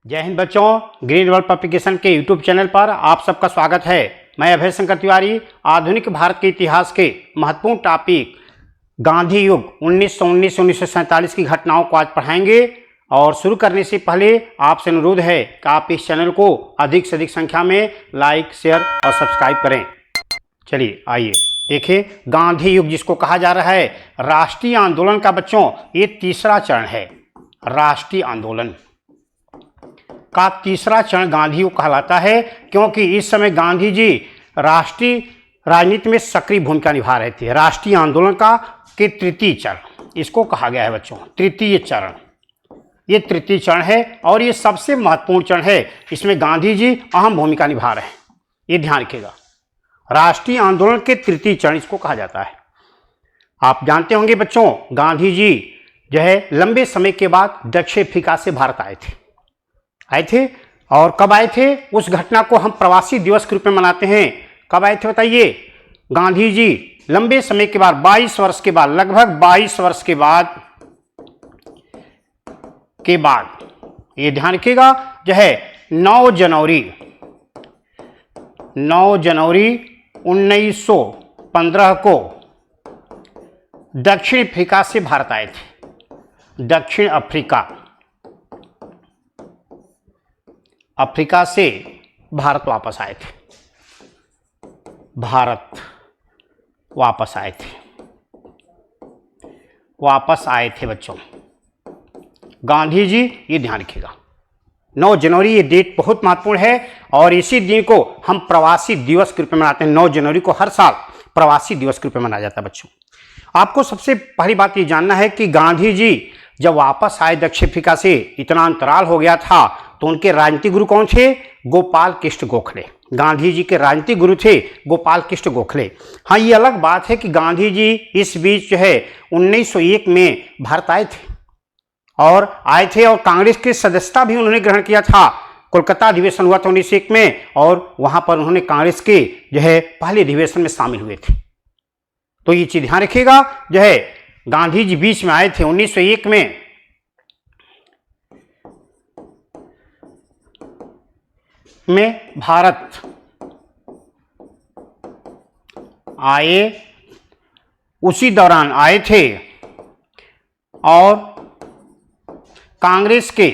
जय हिंद बच्चों, green world publication के यूट्यूब चैनल पर आप सबका स्वागत है। मैं अभय शंकर तिवारी आधुनिक भारत के इतिहास के महत्वपूर्ण टॉपिक गांधी युग 1919-1947 की घटनाओं को आज पढ़ाएंगे। और शुरू करने से पहले आपसे अनुरोध है कि आप इस चैनल को अधिक से अधिक संख्या में लाइक, शेयर और सब्सक्राइब करें। चलिए आइए देखें, गांधी युग जिसको कहा जा रहा है राष्ट्रीय आंदोलन का बच्चों ये तीसरा चरण है। राष्ट्रीय आंदोलन का तीसरा चरण गांधी युग कहलाता है, क्योंकि इस समय गांधी जी राष्ट्रीय राजनीति में सक्रिय भूमिका निभा रहे थे। राष्ट्रीय आंदोलन का के तृतीय चरण इसको कहा गया है बच्चों, तृतीय चरण। ये तृतीय चरण है और ये सबसे महत्वपूर्ण चरण है। इसमें गांधी जी अहम भूमिका निभा रहे हैं, ये ध्यान रखिएगा। राष्ट्रीय आंदोलन के तृतीय चरण इसको कहा जाता है। आप जानते होंगे बच्चों, गांधी जी जो है लंबे समय के बाद दक्षिण अफ्रीका से भारत आए थे। और कब आए थे? उस घटना को हम प्रवासी दिवस के रूप में मनाते हैं। कब आए थे बताइए? गांधी जी लंबे समय के बाद 22 वर्ष के बाद, लगभग 22 वर्ष के बाद ये ध्यान रखिएगा, जो है 9 जनवरी 1915 को दक्षिण अफ्रीका से भारत आए थे। दक्षिण अफ्रीका से भारत वापस आए थे बच्चों गांधी जी। ये ध्यान रखिएगा, 9 जनवरी ये डेट बहुत महत्वपूर्ण है और इसी दिन को हम प्रवासी दिवस के रूप में मनाते हैं। 9 जनवरी को हर साल प्रवासी दिवस के रूप में मनाया जाता है बच्चों। आपको सबसे पहली बात ये जानना है कि गांधी जी जब वापस आए दक्षिण अफ्रीका से, इतना अंतराल हो गया था, तो उनके राजनीतिक गुरु कौन थे? गोपाल कृष्ण गोखले। गांधी जी के राजनीतिक गुरु थे गोपाल कृष्ण गोखले। हाँ, ये अलग बात है कि गांधी जी इस बीच जो है 1901 में भारत आए थे और कांग्रेस की सदस्यता भी उन्होंने ग्रहण किया था। कोलकाता अधिवेशन हुआ था 1901 में और वहां पर उन्होंने कांग्रेस के जो है पहले अधिवेशन में शामिल हुए थे। तो ये चीज ध्यान रखिएगा, जो है गांधी जी बीच में आए थे 1901 में भारत आए, उसी दौरान आए थे और कांग्रेस के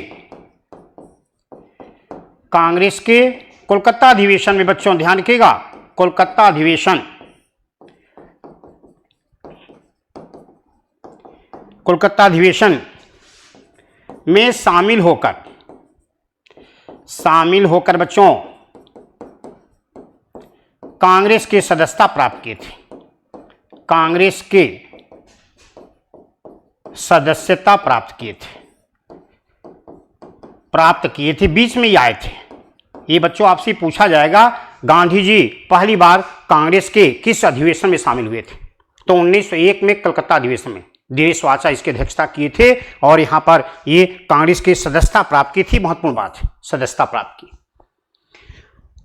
कोलकाता अधिवेशन में बच्चों ध्यान रखिएगा, कोलकाता अधिवेशन में शामिल होकर बच्चों कांग्रेस की सदस्यता प्राप्त किए थे। कांग्रेस के सदस्यता प्राप्त किए थे, बीच में ही आए थे। ये बच्चों आपसे पूछा जाएगा, गांधी जी पहली बार कांग्रेस के किस अधिवेशन में शामिल हुए थे? तो 1901 में कलकत्ता अधिवेशन में दिनेश वाचा इसकी अध्यक्षता किए थे और यहां पर ये कांग्रेस की सदस्यता प्राप्त की थी। महत्वपूर्ण बात है, सदस्यता प्राप्त की।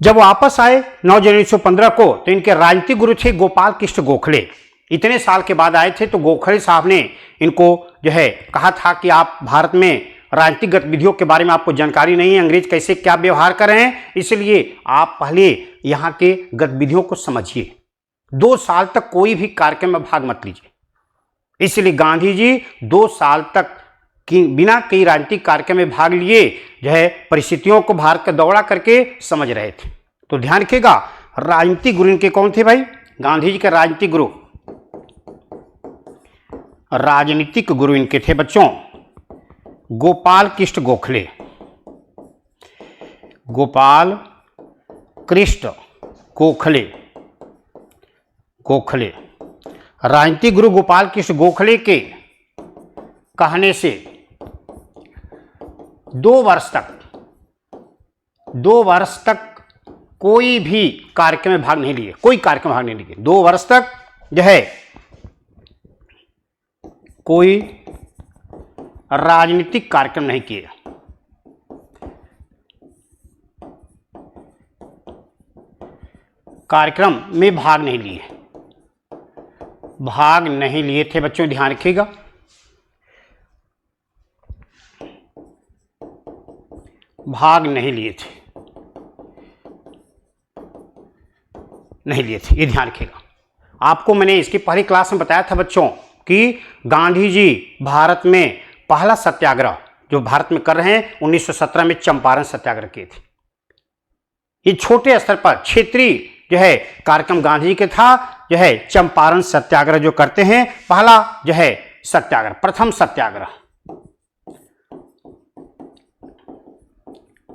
जब वापस आए 9 जनवरी 1915 को, तो इनके राजनीतिक गुरु थे गोपाल कृष्ण गोखले। इतने साल के बाद आए थे तो गोखले साहब ने इनको जो है कहा था कि आप भारत में राजनीतिक गतिविधियों के बारे में आपको जानकारी नहीं है, अंग्रेज कैसे क्या व्यवहार कर रहे हैं, इसलिए आप पहले यहाँ के गतिविधियों को समझिए। 2 साल तक कोई भी कार्यक्रम में भाग मत लीजिए। इसलिए गांधी जी 2 साल तक बिना कई राजनीतिक कार्यक्रम में भाग लिए जो है परिस्थितियों को भारत का दौरा करके समझ रहे थे। तो ध्यान रखिएगा, राजनीतिक गुरु इनके कौन थे भाई? गांधी जी के राजनीतिक गुरु इनके थे बच्चों गोपाल कृष्ण गोखले। राजनीतिक गुरु गोपाल कृष्ण गोखले के कहने से 2 वर्ष तक कोई भी कार्यक्रम में भाग नहीं लिए। 2 वर्ष तक जो है कोई राजनीतिक कार्यक्रम नहीं किए। कार्यक्रम में भाग नहीं लिए थे बच्चों, ध्यान रखिएगा। भाग नहीं लिए थे, नहीं लिए थे। ये ध्यान रखिएगा। आपको मैंने इसकी पहली क्लास में बताया था बच्चों कि गांधी जी भारत में पहला सत्याग्रह जो भारत में कर रहे हैं 1917 में चंपारण सत्याग्रह किए थे। ये छोटे स्तर पर क्षेत्रीय जो है कार्यक्रम गांधी जी के था, जो है चंपारण सत्याग्रह जो करते हैं, पहला जो है सत्याग्रह, प्रथम सत्याग्रह,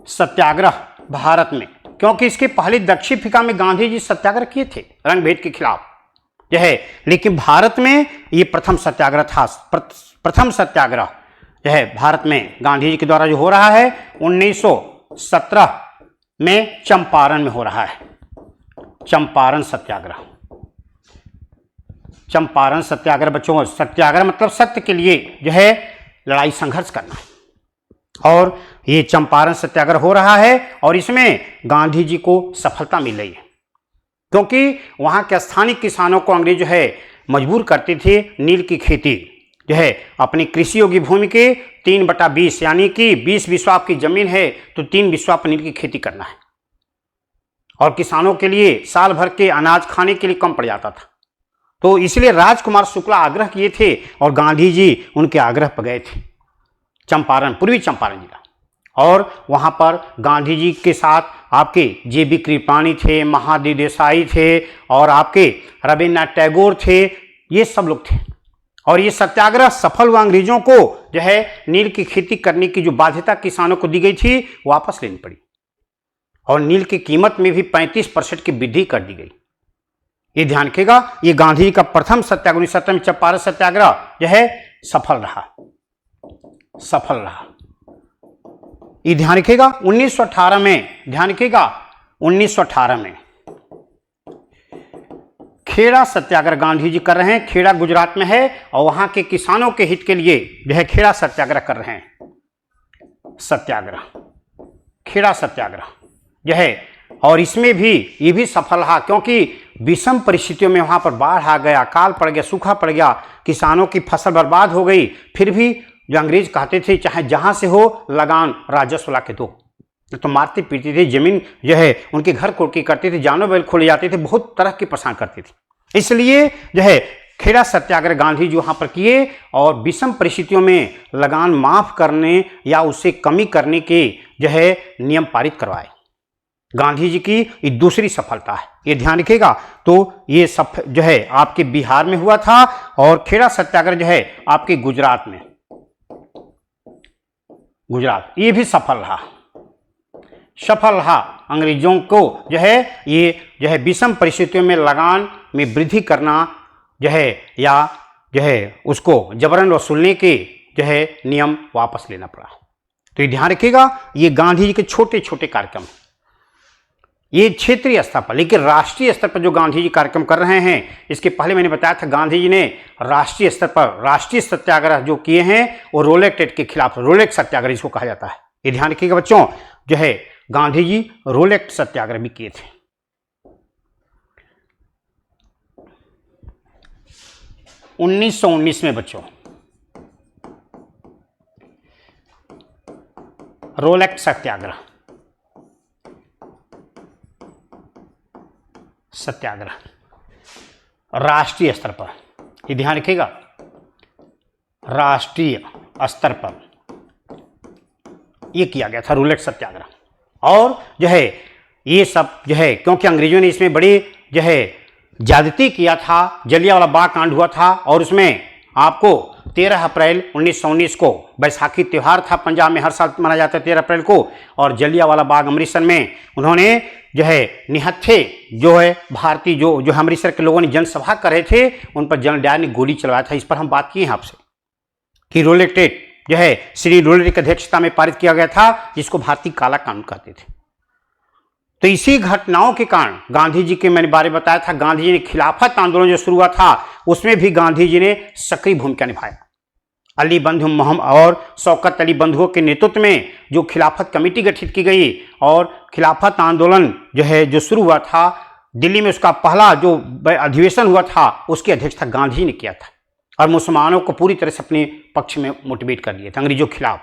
सत्याग्रह भारत में, क्योंकि इसके पहले दक्षिण अफ्रीका में गांधी जी सत्याग्रह किए थे रंग भेद के खिलाफ जो है, लेकिन भारत में ये प्रथम सत्याग्रह था। प्रथम सत्याग्रह जो है भारत में गांधी जी के द्वारा जो हो रहा है 1917 में चंपारण में हो रहा है, चंपारण सत्याग्रह। चंपारण सत्याग्रह बच्चों, सत्याग्रह मतलब सत्य के लिए जो है लड़ाई संघर्ष करना, और ये चंपारण सत्याग्रह हो रहा है और इसमें गांधी जी को सफलता मिल रही है, क्योंकि वहां के स्थानीय किसानों को अंग्रेज जो है मजबूर करते थे नील की खेती जो है अपनी कृषि योग्य भूमि के 3/20 यानी कि 20 बिस्वा आपकी जमीन है तो 3 बिस्वा पर नील की खेती करना है, और किसानों के लिए साल भर के अनाज खाने के लिए कम पड़ जाता था। तो इसलिए राजकुमार शुक्ला आग्रह किए थे और गांधी जी उनके आग्रह पर गए थे चंपारण, पूर्वी चंपारण जिला, और वहां पर गांधी जी के साथ आपके JB कृपलानी थे, महादेव देसाई थे, और आपके रविन्द्रनाथ टैगोर थे, ये सब लोग थे। और ये सत्याग्रह सफल हुआ। अंग्रेजों को जो है नील की खेती करने की जो बाध्यता किसानों को दी गई थी वापस लेनी पड़ी, और नील की कीमत में भी 35% की वृद्धि कर दी गई। ये ध्यान रखिएगा, ये गांधी जी का प्रथम सत्याग्रह 1917 में चंपारण सत्याग्रह जो है सफल रहा, सफल रहा। ये ध्यान रखिएगा। 1918 में, ध्यान रखिएगा, 1918 में खेड़ा सत्याग्रह गांधी जी कर रहे हैं। खेड़ा गुजरात में है और वहां के किसानों के हित के लिए जो है खेड़ा सत्याग्रह कर रहे हैं, सत्याग्रह, खेड़ा सत्याग्रह जो है, और इसमें भी ये भी सफल रहा, क्योंकि विषम परिस्थितियों में वहां पर बाढ़ आ गया, अकाल पड़ गया, सूखा पड़ गया, किसानों की फसल बर्बाद हो गई। फिर भी जो अंग्रेज कहते थे चाहे जहां से हो लगान राजस्व ला के दो, तो मारते पीटते थे, जमीन जो है उनके घर कुर्की करते थे, जानवर बैल खोले जाते थे, बहुत तरह की परेशान करते थे। इसलिए जो है खेड़ा सत्याग्रह गांधी जी वहां पर किए और विषम परिस्थितियों में लगान माफ करने या उससे कमी करने के जो है नियम पारित करवाए। गांधी जी की ये दूसरी सफलता है, ये ध्यान रखिएगा। तो ये सब जो है आपके बिहार में हुआ था, और खेड़ा सत्याग्रह जो है आपके गुजरात में, गुजरात, ये भी सफल रहा, सफल रहा। अंग्रेजों को जो है ये जो है विषम परिस्थितियों में लगान में वृद्धि करना जो है, या जो है उसको जबरन वसूलने के जो है नियम वापस लेना पड़ा। तो ये ध्यान रखिएगा, ये गांधी जी के छोटे छोटे कार्यक्रम, ये क्षेत्रीय स्तर पर। लेकिन राष्ट्रीय स्तर पर जो गांधी जी कार्यक्रम कर रहे हैं, इसके पहले मैंने बताया था गांधी जी ने राष्ट्रीय स्तर पर राष्ट्रीय सत्याग्रह जो किए हैं वो रोलेक्ट एक्ट के खिलाफ, रोलेक्ट सत्याग्रह इसको कहा जाता है। ये ध्यान रखिएगा बच्चों, जो है गांधी जी रोलेक्ट सत्याग्रह भी किए थे। 1919 में बच्चों रोलेक्ट सत्याग्रह, सत्याग्रह राष्ट्रीय स्तर पर, ये ध्यान रखिएगा, राष्ट्रीय स्तर पर ये किया गया था रोलेक्ट सत्याग्रह। और जो है ये सब जो है क्योंकि अंग्रेजों ने इसमें बड़ी जो है ज्यादती किया था, जलियांवाला बाग कांड हुआ था, और उसमें आपको 13 अप्रैल 1919 को बैसाखी त्यौहार था, पंजाब में हर साल मनाया जाता है 13 अप्रैल को, और जलियांवाला बाग अमृतसर में उन्होंने जो है निहत्थे जो है भारतीय जो अमृतसर के लोगों ने जनसभा कर रहे थे उन पर जनरल डायर ने गोली चलवाया था। इस पर हम बात किए हैं आपसे कि रोलेक्ट एक्ट जो है श्री रोलेट की अध्यक्षता में पारित किया गया था, जिसको भारतीय काला कानून कहते थे। तो इसी घटनाओं के कारण गांधी जी के मैंने बारे में बताया था, गांधी जी ने खिलाफत आंदोलन जो शुरू हुआ था उसमें भी गांधी जी ने सक्रिय भूमिका निभाया। अली बंधु मोहम्मद और शौकत अली बंधुओं के नेतृत्व में जो खिलाफत कमेटी गठित की गई और खिलाफत आंदोलन जो है जो शुरू हुआ था दिल्ली में, उसका पहला जो अधिवेशन हुआ था उसकी अध्यक्षता गांधी जी ने किया था, और मुसलमानों को पूरी तरह से अपने पक्ष में मोटिवेट कर दिया था अंग्रेजों के खिलाफ।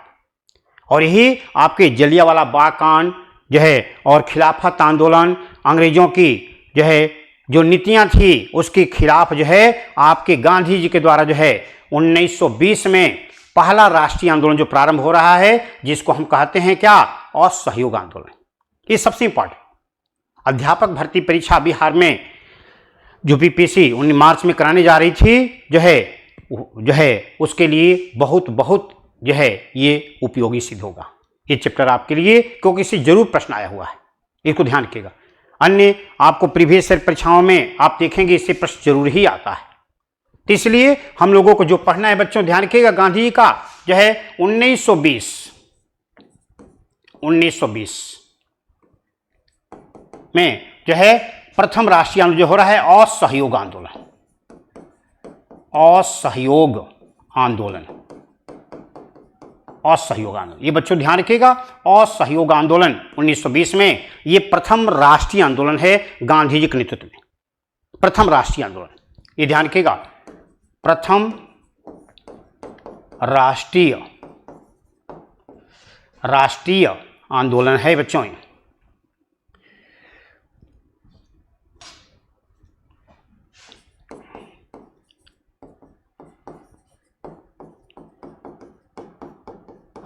और यही आपके जलियांवाला बाग कांड जो है और खिलाफत आंदोलन, अंग्रेजों की जो है जो नीतियां थी उसके खिलाफ जो है आपके गांधी जी के द्वारा जो है 1920 में पहला राष्ट्रीय आंदोलन जो प्रारंभ हो रहा है, जिसको हम कहते हैं क्या, असहयोग आंदोलन। ये सबसे इंपॉर्टेंट अध्यापक भर्ती परीक्षा बिहार में जो बीपीएससी 19 मार्च में कराने जा रही थी जो है उसके लिए बहुत जो है ये उपयोगी सिद्ध होगा ये चैप्टर आपके लिए, क्योंकि इससे जरूर प्रश्न आया हुआ है, इसको ध्यान रखिएगा। अन्य आपको प्रीवियस ईयर परीक्षाओं में आप देखेंगे इससे प्रश्न जरूर ही आता है, तो इसलिए हम लोगों को जो पढ़ना है बच्चों ध्यान रखिएगा। गांधी जी का जो है 1920 में जो है प्रथम राष्ट्रीय आंदोलन जो हो रहा है असहयोग आंदोलन, असहयोग आंदोलन, असहयोग आंदोलन, ये बच्चों ध्यान रखिएगा। असहयोग आंदोलन 1920 में ये प्रथम राष्ट्रीय आंदोलन है गांधी जी के नेतृत्व में, प्रथम राष्ट्रीय आंदोलन, ये ध्यान रखिएगा। प्रथम राष्ट्रीय आंदोलन है बच्चों।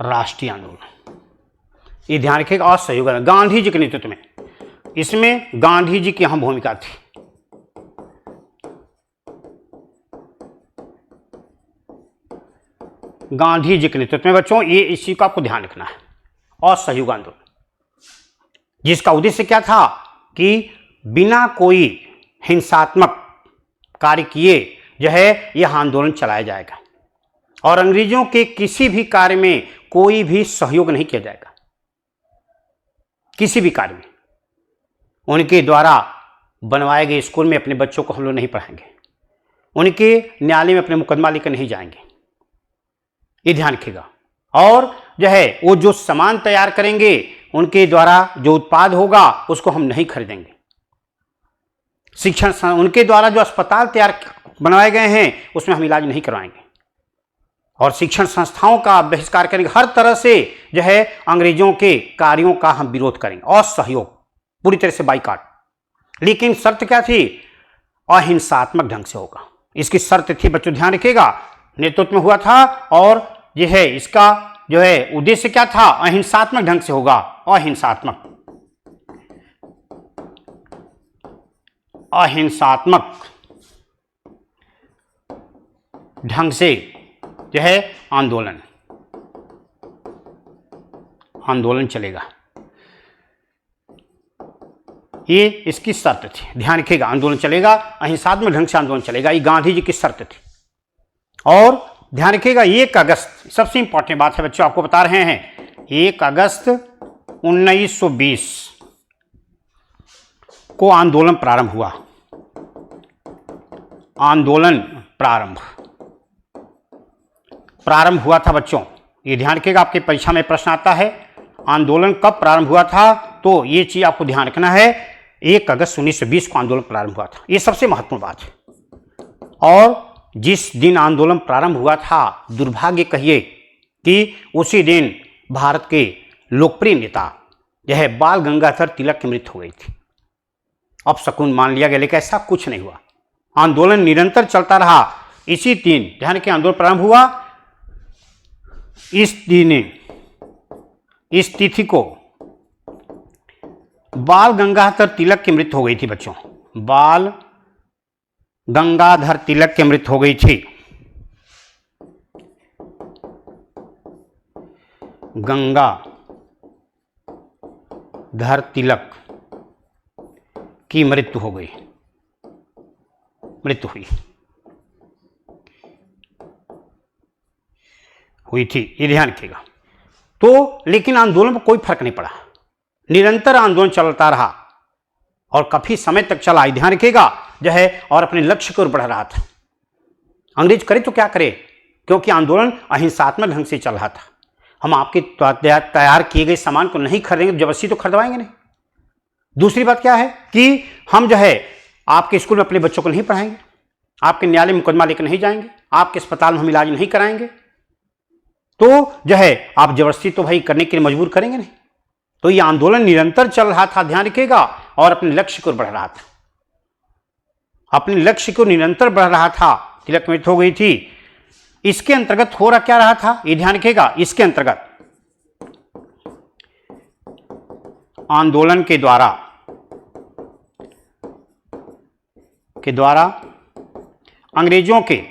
राष्ट्रीय आंदोलन, ये ध्यान रखिएगा। असहयोग गांधी जी के नेतृत्व में, इसमें गांधी जी की अहम भूमिका थी। गांधी जी के नेतृत्व में बच्चों ये इसी का आपको ध्यान रखना है। असहयोग आंदोलन जिसका उद्देश्य क्या था कि बिना कोई हिंसात्मक कार्य किए जो है यह आंदोलन चलाया जाएगा और अंग्रेजों के किसी भी कार्य में कोई भी सहयोग नहीं किया जाएगा। किसी भी कार्य में उनके द्वारा बनवाए गए स्कूल में अपने बच्चों को हम लोग नहीं पढ़ाएंगे, उनके न्यायालय में अपने मुकदमा लेकर नहीं जाएंगे, ये ध्यान रखिएगा। और जो है वो जो सामान तैयार करेंगे उनके द्वारा जो उत्पाद होगा उसको हम नहीं खरीदेंगे। शिक्षण उनके द्वारा जो अस्पताल तैयार बनवाए गए हैं उसमें हम इलाज नहीं करवाएंगे और शिक्षण संस्थाओं का बहिष्कार करेंगे। हर तरह से जो है अंग्रेजों के कार्यों का हम विरोध करेंगे और सहयोग पूरी तरह से बाइकाट। लेकिन शर्त क्या थी, अहिंसात्मक ढंग से होगा, इसकी शर्त थी बच्चों ध्यान रखिएगा। नेतृत्व में हुआ था और यह है इसका जो है उद्देश्य क्या था, अहिंसात्मक ढंग से होगा, अहिंसात्मक ढंग से जो है आंदोलन चलेगा, ये इसकी शर्त थी। ध्यान रखिएगा, आंदोलन चलेगा, अहिंसात्मक ढंग से आंदोलन चलेगा, ये गांधी जी की शर्त थी। और ध्यान रखिएगा 1 अगस्त सबसे इंपॉर्टेंट बात है बच्चों, आपको बता रहे हैं 1 अगस्त 1920 को आंदोलन प्रारंभ हुआ। आंदोलन प्रारंभ हुआ था बच्चों, ये ध्यान रखिएगा, आपकी परीक्षा में प्रश्न आता है आंदोलन कब प्रारंभ हुआ था, तो ये चीज आपको ध्यान रखना है 1 अगस्त 1920 को आंदोलन प्रारंभ हुआ था, ये सबसे महत्वपूर्ण बात है। और जिस दिन आंदोलन प्रारंभ हुआ था, दुर्भाग्य कहिए कि उसी दिन भारत के लोकप्रिय नेता जो है बाल गंगाधर तिलक की मृत्यु हो गई थी। अब शकुन मान लिया गया, लेकिन ऐसा कुछ नहीं हुआ, आंदोलन निरंतर चलता रहा। इसी दिन ध्यान रखिए आंदोलन प्रारंभ हुआ, इस दिन इस तिथि को बाल गंगाधर तिलक की मृत्यु हो गई थी बच्चों, बाल गंगाधर तिलक की मृत्यु हो गई थी। गंगाधर तिलक की मृत्यु हो गई, मृत्यु हुई थी, ये ध्यान रखिएगा। तो लेकिन आंदोलन पर कोई फर्क नहीं पड़ा, निरंतर आंदोलन चलता रहा और काफी समय तक चला, ध्यान रखिएगा जो है, और अपने लक्ष्य की ओर बढ़ रहा था। अंग्रेज करे तो क्या करे, क्योंकि आंदोलन अहिंसात्मक ढंग से चल रहा था। हम आपके तैयार किए गए सामान को नहीं खरीदेंगे, जबरदस्ती तो खरीदवाएंगे नहीं। दूसरी बात क्या है कि हम जो है आपके स्कूल में अपने बच्चों को नहीं पढ़ाएंगे, आपके न्यायालय में मुकदमा लेकर नहीं जाएंगे, आपके अस्पताल में हम इलाज नहीं कराएंगे, तो जो है आप जबरदस्ती तो भाई करने के लिए मजबूर करेंगे नहीं। तो ये आंदोलन निरंतर चल रहा था, ध्यान रखिएगा, और अपने लक्ष्य को बढ़ रहा था, अपने लक्ष्य को निरंतर बढ़ रहा था। तिलक मृत्यु हो गई थी। इसके अंतर्गत हो रहा क्या रहा था, ये ध्यान रखिएगा। इसके अंतर्गत आंदोलन के द्वारा अंग्रेजों के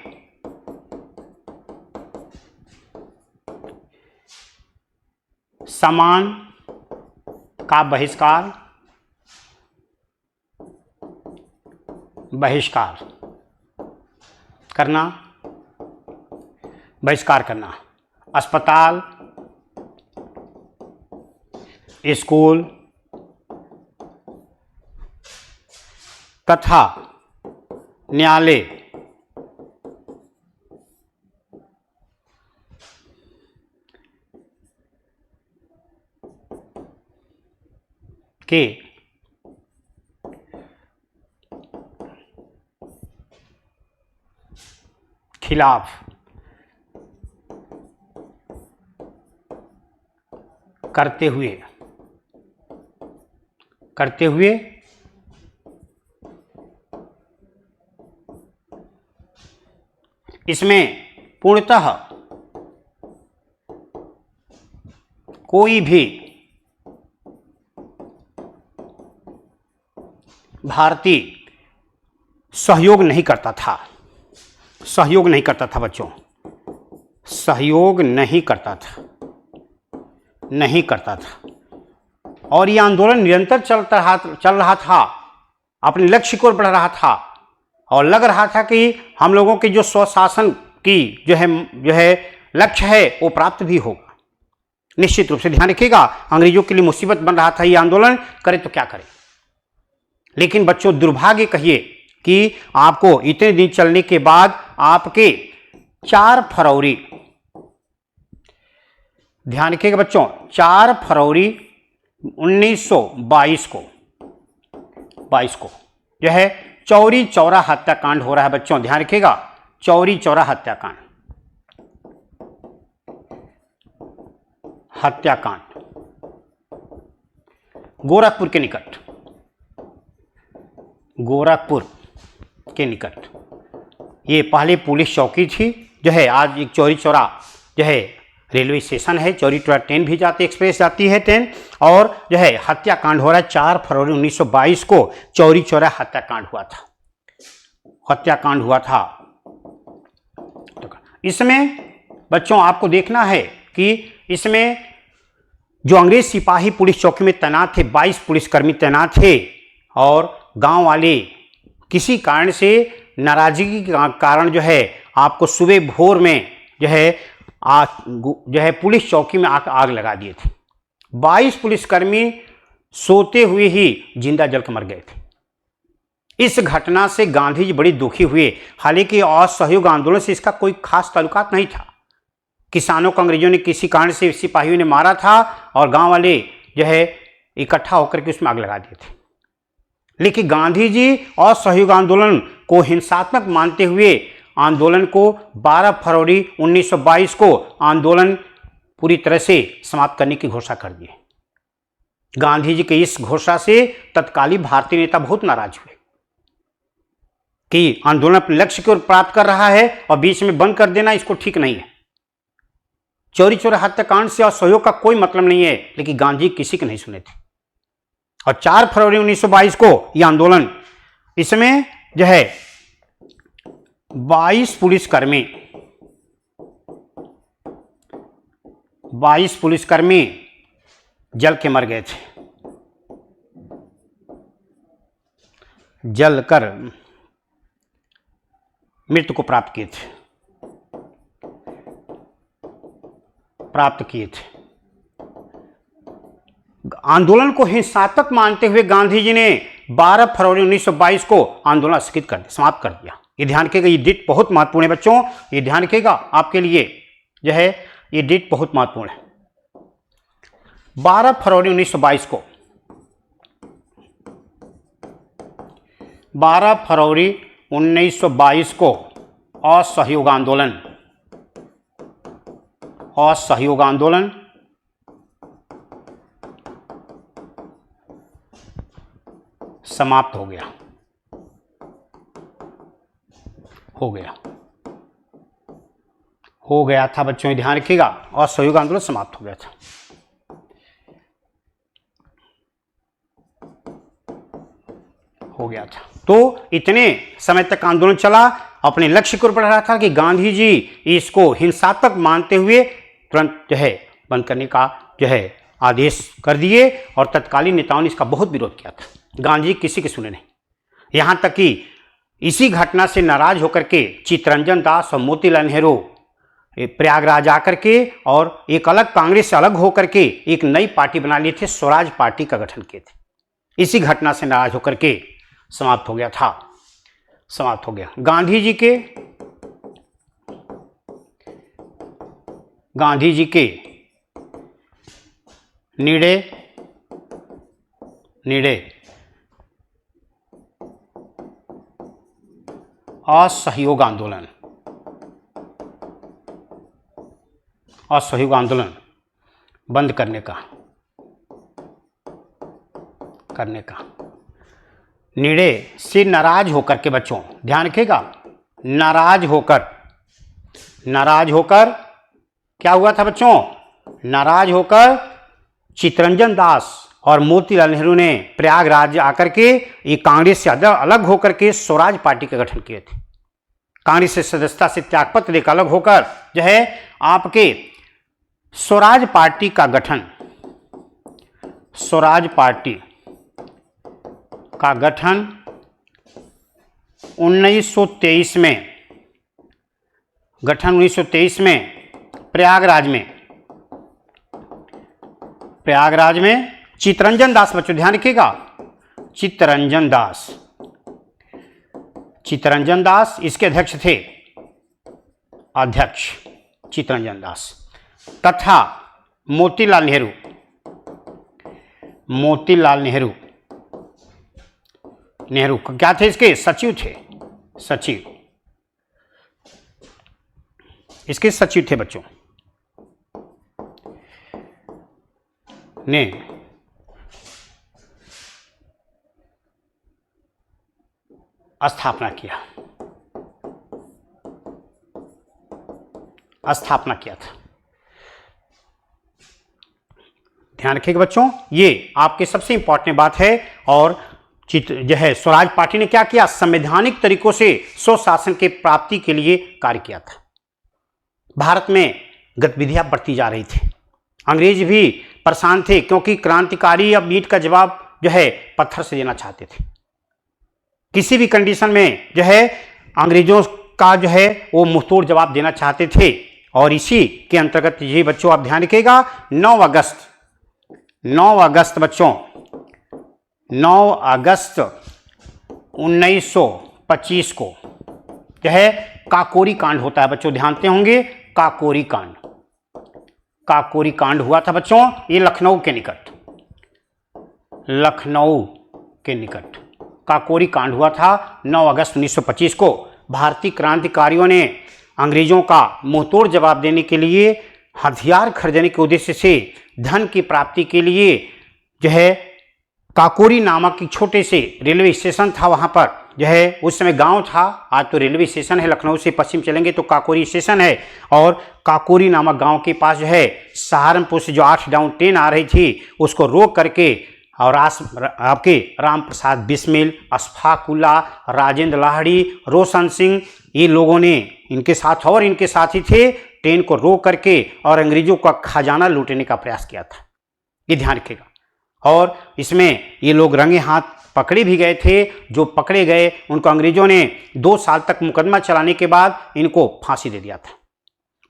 सामान का बहिष्कार करना, अस्पताल, स्कूल तथा न्यायालय के खिलाफ करते हुए इसमें पूर्णतः कोई भी भारतीय सहयोग नहीं करता था बच्चों, सहयोग नहीं करता था। और यह आंदोलन निरंतर चल रहा था, अपने लक्ष्य को बढ़ रहा था, और लग रहा था कि हम लोगों के जो स्वशासन की जो है लक्ष्य है वो प्राप्त भी होगा। निश्चित रूप से ध्यान रखिएगा, अंग्रेजों के लिए मुसीबत बन रहा था ये आंदोलन, करे तो क्या करे। लेकिन बच्चों दुर्भाग्य कहिए कि आपको इतने दिन चलने के बाद आपके 4 फरवरी, ध्यान रखिएगा बच्चों, 4 फरवरी 1922 को जो है चौरी चौरा हत्याकांड हो रहा है बच्चों, ध्यान रखिएगा, चौरी चौरा हत्याकांड गोरखपुर के निकट। ये पहले पुलिस चौकी थी जो है, आज एक चौरी चौरा जो है रेलवे स्टेशन है, चौरी चौरा ट्रेन भी जाती, एक्सप्रेस जाती है ट्रेन, और जो है हत्याकांड हो रहा है। 4 फरवरी 1922 को चौरी चौरा हत्याकांड हुआ था। तो इसमें बच्चों आपको देखना है कि इसमें जो अंग्रेज सिपाही पुलिस चौकी में तैनात थे, 22 पुलिसकर्मी तैनात थे, और गांव वाले किसी कारण से नाराजगी के कारण जो है आपको सुबह भोर में जो है पुलिस चौकी में आग लगा दिए थे। 22 पुलिसकर्मी सोते हुए ही जिंदा जल के मर गए थे। इस घटना से गांधी जी बड़ी दुखी हुए। हालांकि असहयोग आंदोलन से इसका कोई खास ताल्लुकात नहीं था। किसानों को अंग्रेजों ने किसी कारण से सिपाहियों ने मारा था, और गांव वाले जो है इकट्ठा होकर के उसमें आग लगा दिए थे। लेकिन गांधी जी असहयोग आंदोलन को हिंसात्मक मानते हुए आंदोलन को 12 फरवरी 1922 को आंदोलन पूरी तरह से समाप्त करने की घोषणा कर दी। गांधी जी के इस घोषणा से तत्कालीन भारतीय नेता बहुत नाराज हुए कि आंदोलन अपने लक्ष्य को प्राप्त कर रहा है और बीच में बंद कर देना इसको ठीक नहीं है। चौरी चौरा हत्याकांड से असहयोग का कोई मतलब नहीं है, लेकिन गांधी किसी के नहीं सुने थे। और 4 फरवरी 1922 को यह आंदोलन, इसमें जो है 22 पुलिसकर्मी जल के मर गए थे, जलकर मृत्यु को प्राप्त किए थे। आंदोलन को हिंसात्मक मानते हुए गांधी जी ने 12 फरवरी 1922 को आंदोलन स्थगित कर दिया, समाप्त कर दिया। ये ध्यान रखिएगा, ये डेट बहुत महत्वपूर्ण है बच्चों, ये ध्यान रखिएगा, आपके लिए जो है ये डेट बहुत महत्वपूर्ण है। 12 फरवरी 1922 को 12 फरवरी 1922 को असहयोग आंदोलन असहयोग आंदोलन समाप्त हो गया, हो गया था बच्चों, ध्यान रखिएगा, असहयोग आंदोलन समाप्त हो गया था। हो गया था। तो इतने समय तक आंदोलन चला, अपने लक्ष्य को बढ़ रहा था कि गांधी जी इसको हिंसात्मक मानते हुए तुरंत जो है बंद करने का जो है आदेश कर दिए, और तत्कालीन नेताओं ने इसका बहुत विरोध किया था। गांधी किसी की सुने नहीं, यहां तक कि इसी घटना से नाराज होकर के चित्तरंजन दास और मोतीलाल नेहरू प्रयागराज आकर के और एक अलग कांग्रेस से अलग होकर के एक नई पार्टी बना लिए थे, स्वराज पार्टी का गठन किए थे। इसी घटना से नाराज होकर के समाप्त हो गया था, समाप्त हो गया। गांधी जी के नीड़े असहयोग आंदोलन बंद करने का नीड़े से नाराज होकर के बच्चों ध्यान रखिएगा, नाराज होकर क्या हुआ था बच्चों, नाराज होकर चित्तरंजन दास और मोतीलाल नेहरू ने प्रयागराज आकर के ये कांग्रेस से अलग होकर के स्वराज पार्टी का गठन किए थे। कांग्रेस से सदस्यता से त्यागपत्र देकर अलग होकर जो है आपके स्वराज पार्टी का गठन 1923 में प्रयागराज में चित्तरंजन दास, बच्चों ध्यान रखिएगा, चित्तरंजन दास इसके अध्यक्ष थे, चित्तरंजन दास तथा मोतीलाल नेहरू क्या थे, इसके सचिव थे, इसके सचिव थे बच्चों, ने स्थापना किया था। ध्यान रखिएगा बच्चों, ये आपके सबसे इंपॉर्टेंट बात है। और जो है स्वराज पार्टी ने क्या किया, संवैधानिक तरीकों से स्वशासन के प्राप्ति के लिए कार्य किया था। भारत में गतिविधियां बढ़ती जा रही थी, अंग्रेज भी परेशान थे, क्योंकि क्रांतिकारी अब ईंट का जवाब जो है पत्थर से देना चाहते थे। किसी भी कंडीशन में जो है अंग्रेजों का जो है वो मुंहतोड़ जवाब देना चाहते थे। और इसी के अंतर्गत ये बच्चों आप ध्यान रखिएगा, 9 अगस्त बच्चों 9 अगस्त 1925 को जो है काकोरी कांड होता है बच्चों, ध्यानते होंगे, काकोरी कांड हुआ था बच्चों, ये लखनऊ के निकट काकोरी कांड हुआ था 9 अगस्त 1925 को। भारतीय क्रांतिकारियों ने अंग्रेजों का मुंहतोड़ जवाब देने के लिए हथियार खरीदने के उद्देश्य से धन की प्राप्ति के लिए जो है काकोरी नामक एक छोटे से रेलवे स्टेशन था, वहां पर जो है उस समय गांव था, आज तो रेलवे स्टेशन है, लखनऊ से पश्चिम चलेंगे तो काकोरी स्टेशन है। और काकोरी नामक गांव के पास जो है सहारनपुर से जो 8 डाउन ट्रेन आ रही थी उसको रोक करके और आपके राम प्रसाद बिस्मिल, अशफाकुल्ला, राजेंद्र लाहिड़ी, रोशन सिंह, ये लोगों ने इनके साथी थे, ट्रेन को रोक करके और अंग्रेजों का खजाना लूटने का प्रयास किया था, ये ध्यान रखिएगा। और इसमें ये लोग रंगे हाथ पकड़े भी गए थे। जो पकड़े गए उनको अंग्रेजों ने 2 साल तक मुकदमा चलाने के बाद इनको फांसी दे दिया था।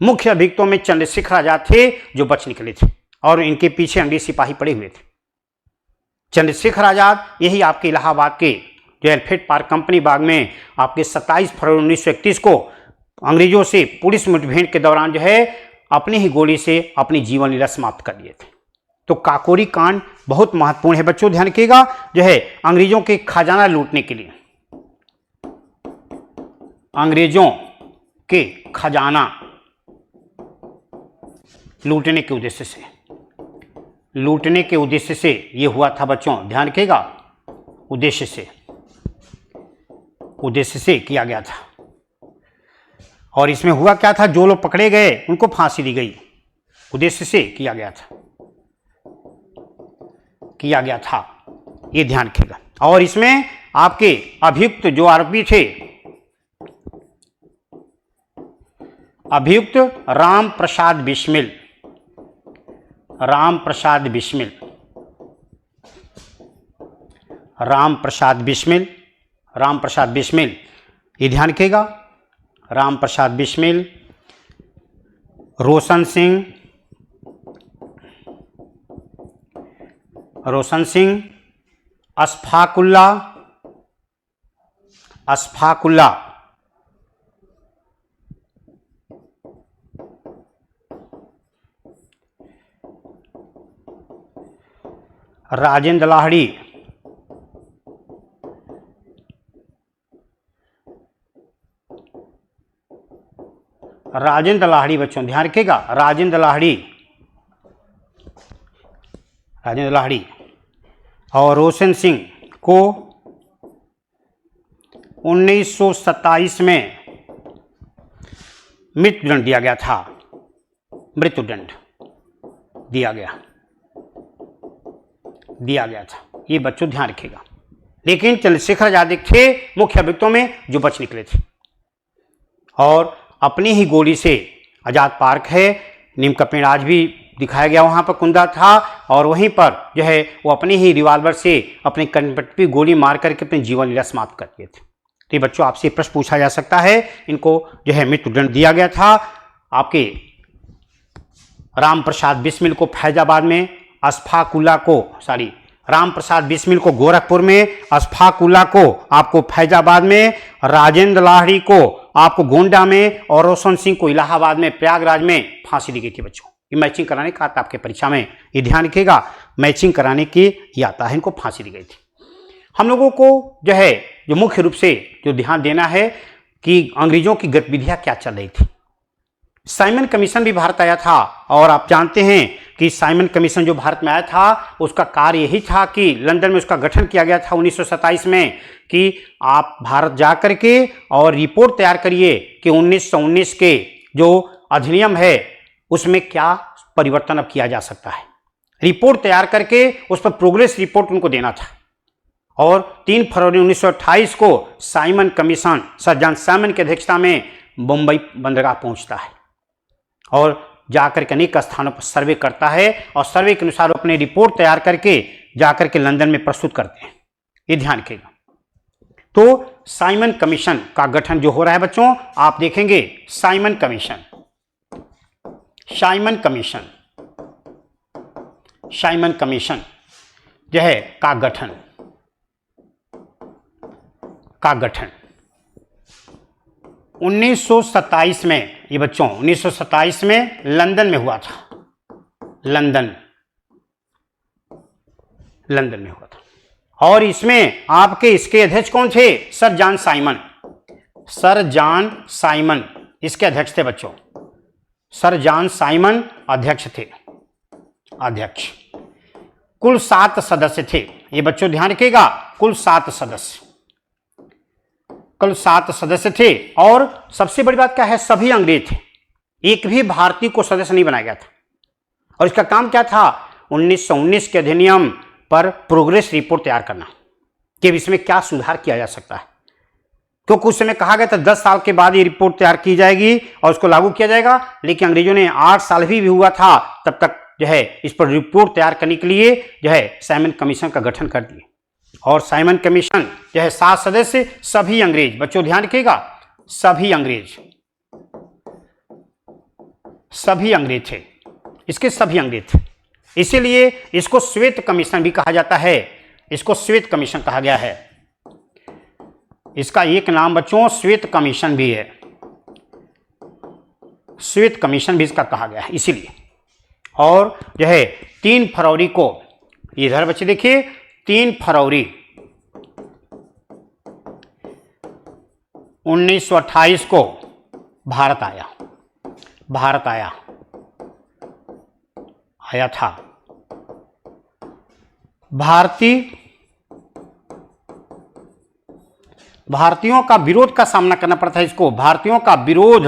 मुख्य अभियुक्तों में चंद्रशेखर आजाद थे जो बच निकले थे, और इनके पीछे अंग्रेज सिपाही पड़े हुए थे। चंद्रशेखर आजाद यही आपके इलाहाबाद के जो एल्फ्रेड पार्क कंपनी बाग में आपके 27 फरवरी 1931 को अंग्रेजों से पुलिस मुठभेड़ के दौरान जो है अपनी ही गोली से अपनी जीवन लीला समाप्त कर दिए थे। तो काकोरी कांड बहुत महत्वपूर्ण है बच्चों, ध्यान रखिएगा, जो है अंग्रेजों के खजाना लूटने के लिए, अंग्रेजों के खजाना लूटने के उद्देश्य से, लूटने के उद्देश्य से ये हुआ था बच्चों, ध्यान रखिएगा, उद्देश्य से किया गया था। और इसमें हुआ क्या था, जो लोग पकड़े गए उनको फांसी दी गई, उद्देश्य से किया गया था, ये ध्यान रखिएगा। और इसमें आपके अभियुक्त जो आरोपी थे, अभियुक्त राम प्रसाद बिस्मिल, राम प्रसाद बिस्मिल, ये ध्यान रखिएगा, राम प्रसाद बिस्मिल, रोशन सिंह, अशफाकुल्ला, राजेंद्र लाहिड़ी, बच्चों ध्यान रखिएगा, राजेंद्र लाहिड़ी और रोशन सिंह को 1927 में मृत्युदंड दिया गया था, मृत्युदंड दिया गया था, ये बच्चों ध्यान रखिएगा। लेकिन चंद्रशेखर आजाद थे मुख्य अभियुक्तों में जो बच निकले थे, और अपनी ही गोली से, आजाद पार्क है, नीम का पेड़ आज भी दिखाया गया, वहां पर कुंदा था, और वहीं पर जो है वो अपने ही रिवॉल्वर से अपने कंठ पे गोली मार करके अपनी जीवन लीला समाप्त कर दिए थे। तो ये बच्चों आपसे प्रश्न पूछा जा सकता है, इनको जो है मृत्युदंड दिया गया था। आपके राम प्रसाद बिस्मिल को फैजाबाद में, राम प्रसाद बिस्मिल को गोरखपुर में, अशफाकुल्ला को आपको फैजाबाद में, राजेंद्र लाहिड़ी को आपको गोंडा में, और रोशन सिंह को इलाहाबाद में, प्रयागराज में फांसी दी गई थी बच्चों। ये मैचिंग कराने का आता आपके परीक्षा में, ये ध्यान रखिएगा, मैचिंग कराने की ये आता है, इनको फांसी दी गई थी। हम लोगों को जो है जो मुख्य रूप से जो ध्यान देना है कि अंग्रेजों की गतिविधियां क्या चल रही थी। साइमन कमीशन भी भारत आया था, और आप जानते हैं कि साइमन कमीशन जो भारत में आया था उसका कार्य यही था कि लंदन में उसका गठन किया गया था 1927 में, कि आप भारत जा करके और रिपोर्ट तैयार करिए कि 1919 के जो अधिनियम है उसमें क्या परिवर्तन अब किया जा सकता है। रिपोर्ट तैयार करके उस पर प्रोग्रेस रिपोर्ट उनको देना था। और 3 फरवरी 1928 को Simon commission sir John Simon की अध्यक्षता में मुंबई बंदरगाह पहुंचता है, और जाकर के अनेक स्थानों पर सर्वे करता है, और सर्वे के अनुसार अपने रिपोर्ट तैयार करके जाकर के लंदन में प्रस्तुत करते हैं। ये ध्यान रखिएगा। तो साइमन कमीशन का गठन जो हो रहा है बच्चों, आप देखेंगे साइमन कमीशन जो है का गठन 1927 में, ये बच्चों 1927 में लंदन में हुआ था, लंदन में हुआ था। और इसमें आपके इसके अध्यक्ष कौन थे, सर जॉन साइमन इसके अध्यक्ष थे बच्चों, सर जॉन साइमन अध्यक्ष थे, कुल 7 सदस्य थे। ये बच्चों ध्यान रखिएगा, कुल 7 सदस्य थे। और सबसे बड़ी बात क्या है, सभी अंग्रेज थे, एक भी भारतीय को सदस्य नहीं बनाया गया था। और इसका काम क्या था, 1919 के अधिनियम पर प्रोग्रेस रिपोर्ट तैयार करना कि इसमें क्या सुधार किया जा सकता है, क्योंकि उस समय कहा गया था 10 साल के बाद ये रिपोर्ट तैयार की जाएगी और उसको लागू किया जाएगा। लेकिन अंग्रेजों ने 8 साल भी हुआ था तब तक जो है इस पर रिपोर्ट तैयार करने के लिए जो है साइमन कमीशन का गठन कर दिए। और साइमन कमीशन जो है 7 सदस्य, सभी अंग्रेज, बच्चों ध्यान रखिएगा, सभी अंग्रेज थे, इसके सभी अंग्रेज थे। इसीलिए इसको श्वेत कमीशन भी कहा जाता है, इसको श्वेत कमीशन कहा गया है। इसका एक नाम बच्चों श्वेत कमीशन भी है, श्वेत कमीशन भी इसका कहा गया है इसीलिए। और जो है 3 फरवरी को, इधर बच्चे देखिए, 3 फरवरी 1928 को भारत आया। आया था। भारतीयों का विरोध का सामना करना पड़ा था इसको, भारतीयों का विरोध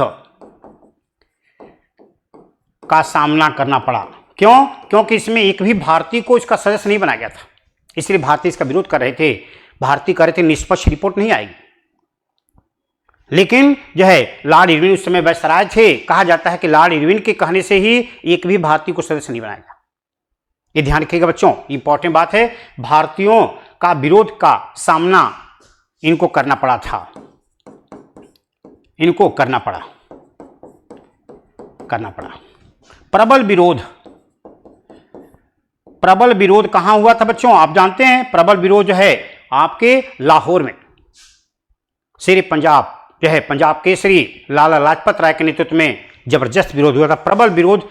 का सामना करना पड़ा। क्यों? क्योंकि इसमें एक भी भारतीय को इसका सदस्य नहीं बनाया गया था, इसलिए भारतीय इसका विरोध कर रहे थे। भारतीय कह रहे थे निष्पक्ष रिपोर्ट नहीं आएगी। लेकिन जो है लॉर्ड इरविन उस समय वायसराय थे, कहा जाता है कि लॉर्ड इरविन के कहने से ही एक भी भारतीय को सदस्य नहीं बनाया गया। ये ध्यान रखिएगा बच्चों, इंपॉर्टेंट बात है। भारतीयों का विरोध का सामना इनको करना पड़ा था, इनको करना पड़ा। प्रबल विरोध कहां हुआ था बच्चों? आप जानते हैं प्रबल विरोध जो है आपके लाहौर में, शेर पंजाब जो है पंजाब केसरी लाला लाजपत राय के नेतृत्व में जबरदस्त विरोध हुआ था। प्रबल विरोध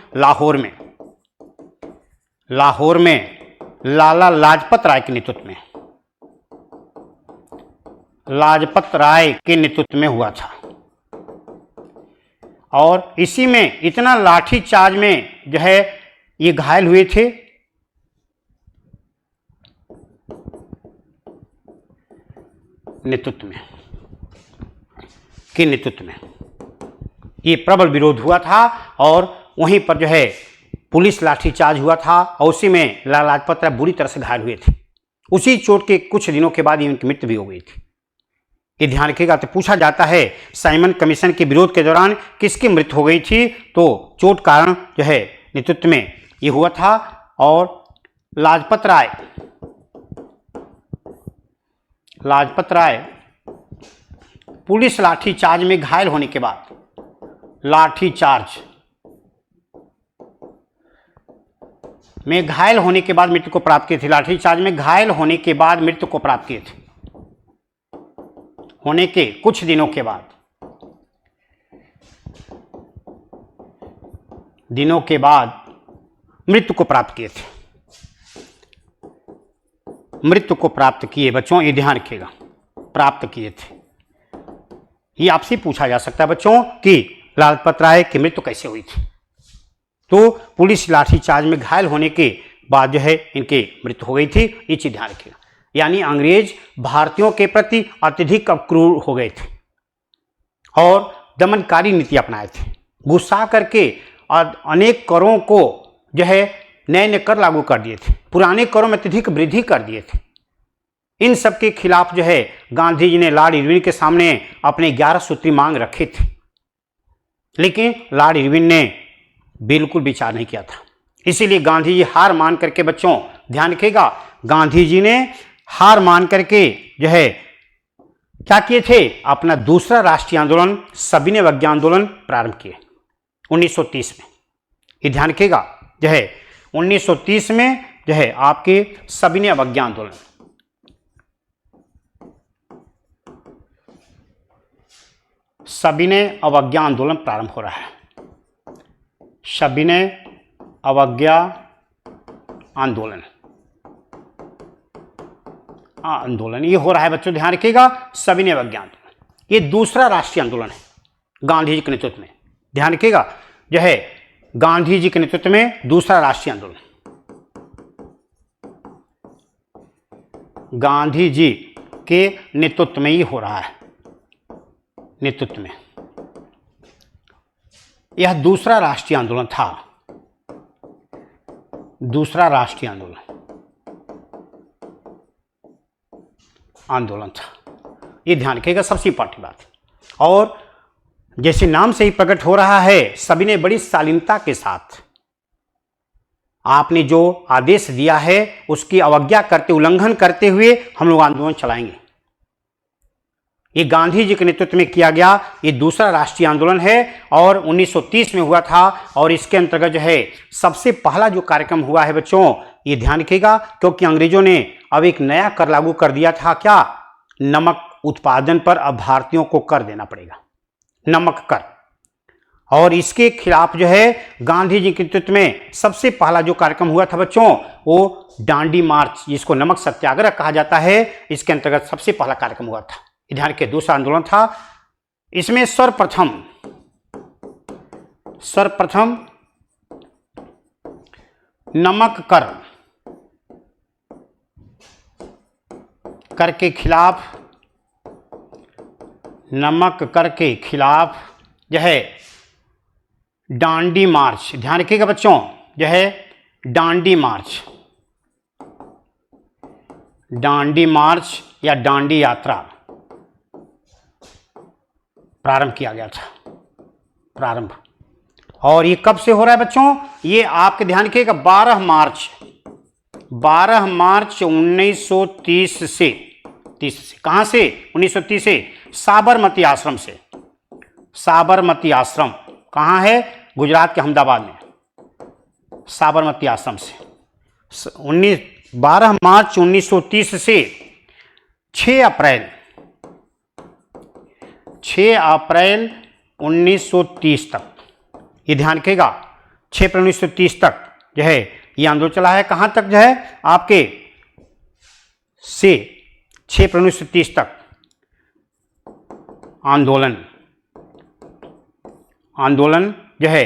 लाहौर में लाला लाजपत राय के नेतृत्व में हुआ था। और इसी में इतना लाठी चार्ज में जो है ये घायल हुए थे। नेतृत्व में ये प्रबल विरोध हुआ था और वहीं पर जो है पुलिस लाठीचार्ज हुआ था और उसी में लाला लाजपत राय बुरी तरह से घायल हुए थे। उसी चोट के कुछ दिनों के बाद इनकी मृत्यु भी हो गई थी। ये ध्यान रखिएगा। तो पूछा जाता है साइमन कमीशन के विरोध के दौरान किसकी मृत्यु हो गई थी? तो चोट कारण जो है नेतृत्व में ये हुआ था। और लाजपत राय पुलिस लाठीचार्ज में घायल होने के बाद, मृत्यु को प्राप्त किए थे। लाठीचार्ज में घायल होने के बाद मृत्यु को प्राप्त किए थे, होने के कुछ दिनों के बाद मृत्यु को प्राप्त किए थे। मृत्यु को प्राप्त किए बच्चों, ये ध्यान रखिएगा, प्राप्त किए थे। ये आपसे पूछा जा सकता है बच्चों कि लाजपत राय की मृत्यु कैसे हुई थी। तो पुलिस लाठीचार्ज में घायल होने के बाद जो है इनकी मृत्यु हो गई थी, ये चीज ध्यान रखिएगा। यानी अंग्रेज भारतीयों के प्रति अत्यधिक क्रूर हो गए थे और दमनकारी नीति अपनाए थे। गुस्सा करके अनेक करों को जो है नए कर लागू कर दिए थे, पुराने करों में अत्यधिक वृद्धि कर दिए थे। इन सब के खिलाफ जो है गांधी जी ने लॉर्ड इरविन के सामने अपने 11 सूत्री मांग रखे थे, लेकिन लॉर्ड इरविन ने बिल्कुल विचार नहीं किया था। इसीलिए गांधी जी हार मान करके, बच्चों ध्यान रखिएगा, गांधी जी ने हार मान करके जो है क्या किए थे? अपना दूसरा राष्ट्रीय आंदोलन सविनय अवज्ञा आंदोलन प्रारंभ किए 1930 में। ये ध्यान रखिएगा, जो है 1930 में जो है आपके सविनय अवज्ञा आंदोलन, सविनय अवज्ञा आंदोलन प्रारंभ हो रहा है। सविनय अवज्ञा आंदोलन ये हो रहा है बच्चों, ध्यान रखिएगा। सविनय अवज्ञा आंदोलन ये दूसरा राष्ट्रीय आंदोलन है गांधी जी के नेतृत्व में। ध्यान रखिएगा, जो है गांधी जी के नेतृत्व में दूसरा राष्ट्रीय आंदोलन, गांधी जी के नेतृत्व में ही हो रहा है। नेतृत्व में यह दूसरा राष्ट्रीय आंदोलन था, दूसरा राष्ट्रीय आंदोलन था। ये ध्यान रखिएगा, सबसे इंपॉर्टेंट बात। और जैसे नाम से ही प्रकट हो रहा है, सभी ने बड़ी शालीनता के साथ आपने जो आदेश दिया है उसकी अवज्ञा करते, उल्लंघन करते हुए हम लोग आंदोलन चलाएंगे। ये गांधी जी के नेतृत्व में किया गया ये दूसरा राष्ट्रीय आंदोलन है और 1930 में हुआ था। और इसके अंतर्गत जो है सबसे पहला जो कार्यक्रम हुआ है बच्चों, ये ध्यान रखिएगा, क्योंकि अंग्रेजों ने अब एक नया कर लागू कर दिया था। क्या? नमक उत्पादन पर अब भारतीयों को कर देना पड़ेगा, नमक कर। और इसके खिलाफ जो है गांधी जी के नेतृत्व में सबसे पहला जो कार्यक्रम हुआ था बच्चों, वो डांडी मार्च, जिसको नमक सत्याग्रह कहा जाता है, इसके अंतर्गत सबसे पहला कार्यक्रम हुआ था। इधर के दूसरा आंदोलन था। इसमें सर्वप्रथम नमक कर के खिलाफ, नमक कर के खिलाफ जो है डांडी मार्च, ध्यान रखिएगा बच्चों, जो है डांडी मार्च, डांडी मार्च या डांडी यात्रा प्रारंभ किया गया था, प्रारंभ। और ये कब से हो रहा है बच्चों? ये आपके ध्यान रखिएगा 12 मार्च 1930 से, 30 से कहां से? 1930 से साबरमती आश्रम से। साबरमती आश्रम कहां है? गुजरात के अहमदाबाद में, साबरमती आश्रम से 12 मार्च 1930 से 6 अप्रैल 1930 तक, ये ध्यान रखिएगा 6 अप्रैल 1930 तक जो है ये आंदोलन चला है। कहां तक जो है? आपके से 6 अप्रैल 1930 तक आंदोलन जो है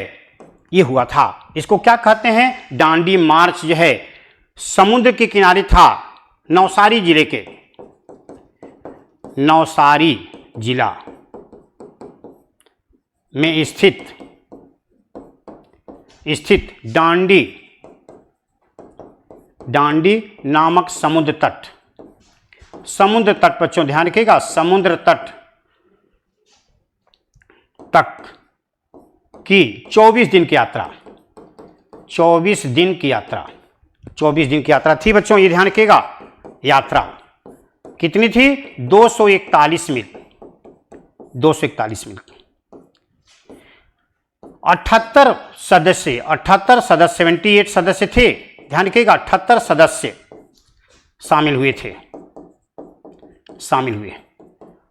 ये हुआ था। इसको क्या कहते हैं? डांडी मार्च जो है समुद्र के किनारे था, नवसारी जिले के, नवसारी जिला में स्थित डांडी नामक समुद्र तट बच्चों ध्यान रखिएगा, समुद्र तट तक की 24 दिन की यात्रा, 24 दिन की यात्रा थी बच्चों, ये ध्यान रखिएगा। यात्रा कितनी थी? 241 मील, 241 मील। 78 सदस्य 78 सदस्य थे, ध्यान रखिएगा 78 सदस्य शामिल हुए।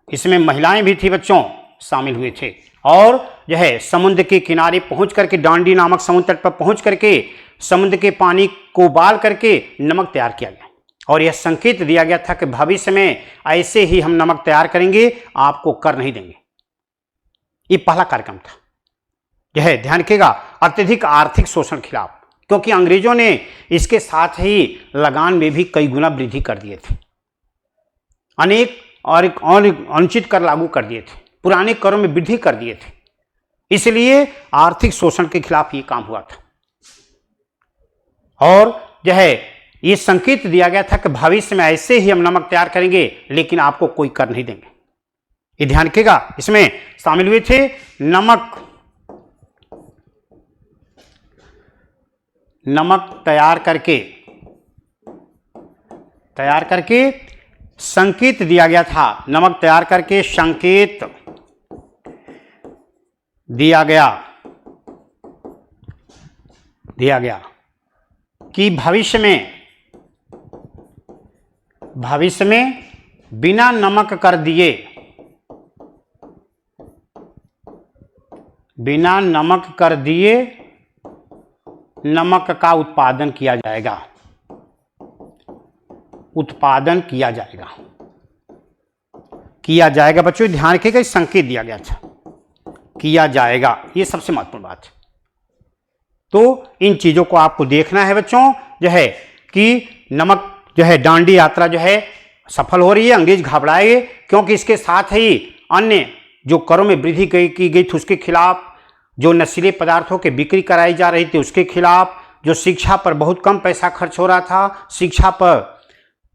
इसमें महिलाएं भी थी बच्चों, शामिल हुए थे। और जो है समुद्र के किनारे पहुंच करके, डांडी नामक समुद्र तट पर पहुंच करके समुद्र के पानी को उबाल करके नमक तैयार किया गया। और यह संकेत दिया गया था कि भविष्य में ऐसे ही हम नमक तैयार करेंगे, आपको कर नहीं देंगे। ये पहला कार्यक्रम था। यह है ध्यान रखिएगा अत्यधिक आर्थिक शोषण खिलाफ, क्योंकि अंग्रेजों ने इसके साथ ही लगान में भी कई गुना वृद्धि कर दिए थे, अनेक और अनुचित कर लागू कर दिए थे, पुराने करों में वृद्धि कर दिए थे। इसलिए आर्थिक शोषण के खिलाफ ये काम हुआ था। और जो है ये संकेत दिया गया था कि भविष्य में ऐसे ही हम नमक तैयार करेंगे, लेकिन आपको कोई कर नहीं देंगे। ये ध्यान रखिएगा। इसमें शामिल हुए थे नमक तैयार करके संकेत दिया गया था, नमक तैयार करके संकेत दिया गया कि भविष्य में बिना नमक कर दिए नमक का उत्पादन किया जाएगा बच्चों, ध्यान रखिएगा। इस संकेत दिया गया था, किया जाएगा, ये सबसे महत्वपूर्ण बात है। तो इन चीजों को आपको देखना है बच्चों, जो है कि नमक जो है डांडी यात्रा जो है सफल हो रही है। अंग्रेज घबराए क्योंकि इसके साथ ही अन्य जो करों में वृद्धि की गई थी उसके खिलाफ, जो नशीले पदार्थों की बिक्री कराई जा रही थी उसके खिलाफ, जो शिक्षा पर बहुत कम पैसा खर्च हो रहा था, शिक्षा पर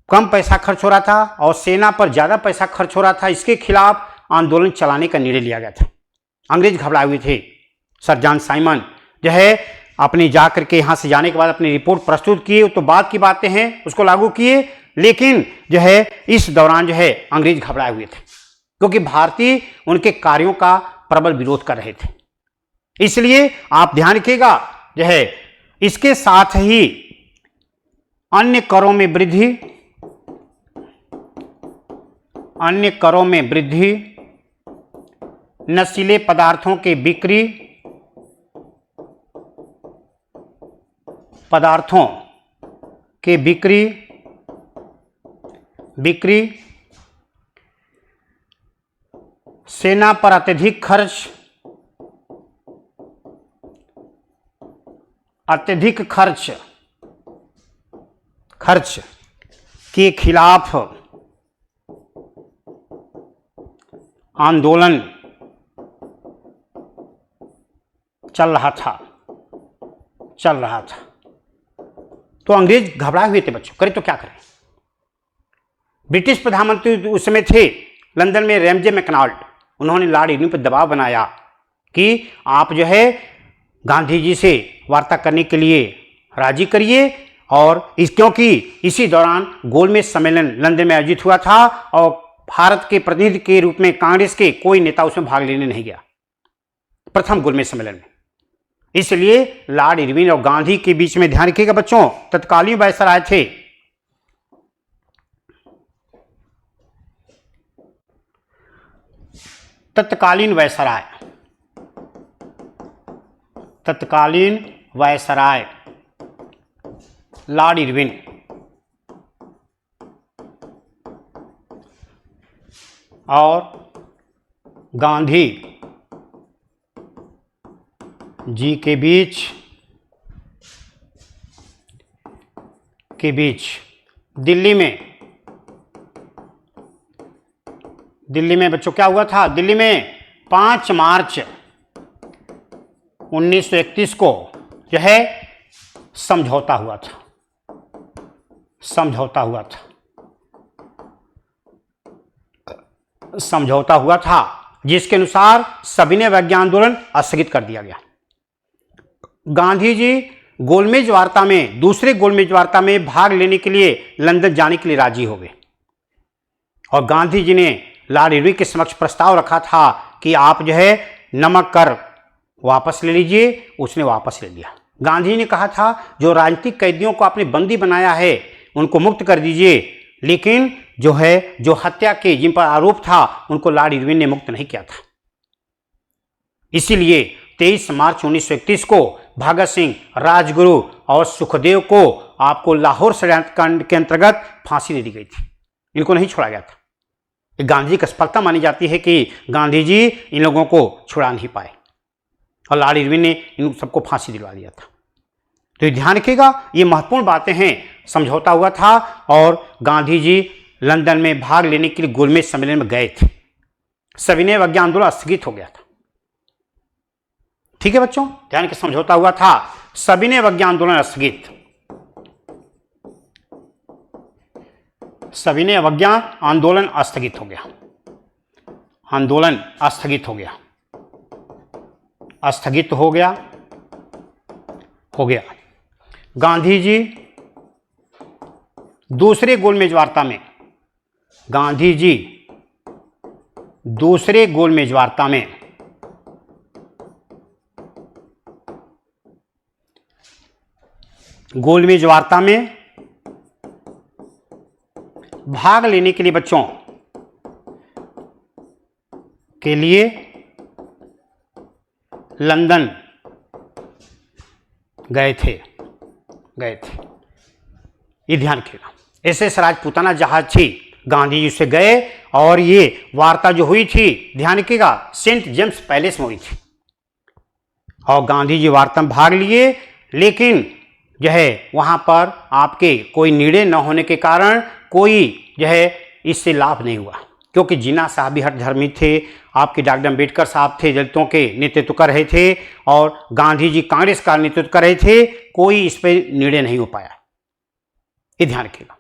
कम पैसा खर्च हो रहा था और सेना पर ज्यादा पैसा खर्च हो रहा था, इसके खिलाफ आंदोलन चलाने का निर्णय लिया गया था। अंग्रेज घबराए हुए थे। सर जॉन साइमन जो है अपने जाकर के यहाँ से जाने के बाद अपनी रिपोर्ट प्रस्तुत किए, तो बाद की बातें हैं, उसको लागू किए, लेकिन जो है इस दौरान जो है अंग्रेज घबराए हुए थे क्योंकि भारतीय उनके कार्यों का प्रबल विरोध कर रहे थे। इसलिए आप ध्यान रखिएगा, जो है इसके साथ ही अन्य करों में वृद्धि, नशीले पदार्थों के बिक्री, सेना पर अत्यधिक खर्च खर्च के खिलाफ आंदोलन चल रहा था। तो अंग्रेज घबराए हुए थे बच्चों, करें तो क्या करें। ब्रिटिश प्रधानमंत्री उस समय थे लंदन में रैमजे मैकडॉनल्ड। उन्होंने लॉर्ड इरविन पर दबाव बनाया कि आप जो है गांधी जी से वार्ता करने के लिए राजी करिए, और क्योंकि इसी दौरान गोलमेज सम्मेलन लंदन में आयोजित हुआ था और भारत के प्रतिनिधि के रूप में कांग्रेस के कोई नेता उसमें भाग लेने नहीं गया, प्रथम गोलमेज सम्मेलन में। इसलिए लॉर्ड इरविन और गांधी के बीच में, ध्यान रखिएगा बच्चों, तत्कालीन वायसराय थे तत्कालीन वायसराय लॉर्ड इरविन और गांधी जी के बीच दिल्ली में बच्चों क्या हुआ था। दिल्ली में 5 मार्च 1931 को जो है समझौता हुआ था जिसके अनुसार सविनय अवज्ञा आंदोलन स्थगित कर दिया गया। गांधी जी दूसरे गोलमेज वार्ता में भाग लेने के लिए लंदन जाने के लिए राजी हो गए, और गांधी जी ने लॉर्ड इरविन के समक्ष प्रस्ताव रखा था कि आप जो है नमक कर वापस ले लीजिए। उसने वापस ले लिया। गांधी ने कहा था जो राजनीतिक कैदियों को आपने बंदी बनाया है उनको मुक्त कर दीजिए, लेकिन जो हत्या के जिन पर आरोप था उनको लॉर्ड इरविन ने मुक्त नहीं किया था। इसीलिए 23 मार्च 1931 को भगत सिंह, राजगुरु और सुखदेव को आपको लाहौर षड्यंत्र के अंतर्गत फांसी दे दी गई थी। इनको नहीं छोड़ा गया था। गांधी की सफलता मानी जाती है कि गांधी जी इन लोगों को छुड़ा नहीं पाए और लॉर्ड इरविन ने इन सबको फांसी दिलवा दिया था। तो ध्यान रखिएगा, ये महत्वपूर्ण बातें हैं। समझौता हुआ था और गांधी जी लंदन में भाग लेने के लिए गोलमेज सम्मेलन में गए थे। सविनय अवज्ञा आंदोलन स्थगित हो गया था। ठीक है बच्चों, ध्यान के समझौता हुआ था, सविनय अवज्ञा आंदोलन स्थगित। सविनय अवज्ञा आंदोलन स्थगित हो गया। गांधी जी दूसरे गोलमेज वार्ता में भाग लेने के लिए बच्चों के लिए लंदन गए थे। ये ध्यान रखिएगा। SS राजपूताना जहाज थी, गांधी जी से गए और ये वार्ता जो हुई थी, ध्यान रखिएगा, सेंट जेम्स पैलेस में हुई थी और गांधी जी वार्ता में भाग लिए, लेकिन जो है वहां पर आपके कोई निर्णय न होने के कारण कोई जो है इससे लाभ नहीं हुआ, क्योंकि जिन्ना साहब भी हठधर्मी थे, आपके डॉक्टर अम्बेडकर साहब थे दलितों के नेतृत्व कर रहे थे और गांधी जी कांग्रेस का नेतृत्व कर रहे थे। कोई इस पर निर्णय नहीं हो पाया, ये ध्यान रखिएगा।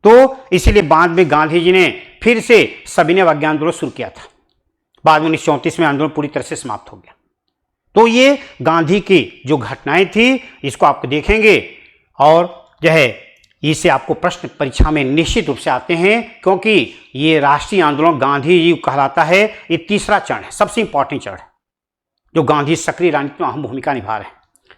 तो इसीलिए बाद में गांधी जी ने फिर से सविनय अवज्ञा आंदोलन शुरू किया था। बाद में 1934 में आंदोलन पूरी तरह से समाप्त हो गया। तो ये गांधी की जो घटनाएं थी इसको आप देखेंगे और जो है इससे आपको प्रश्न परीक्षा में निश्चित रूप से आते हैं, क्योंकि ये राष्ट्रीय आंदोलन गांधी जी कहलाता है। ये तीसरा चरण है, सबसे इंपॉर्टेंट चरण है, जो गांधी सक्रिय राजनीति में अहम भूमिका निभा रहे हैं।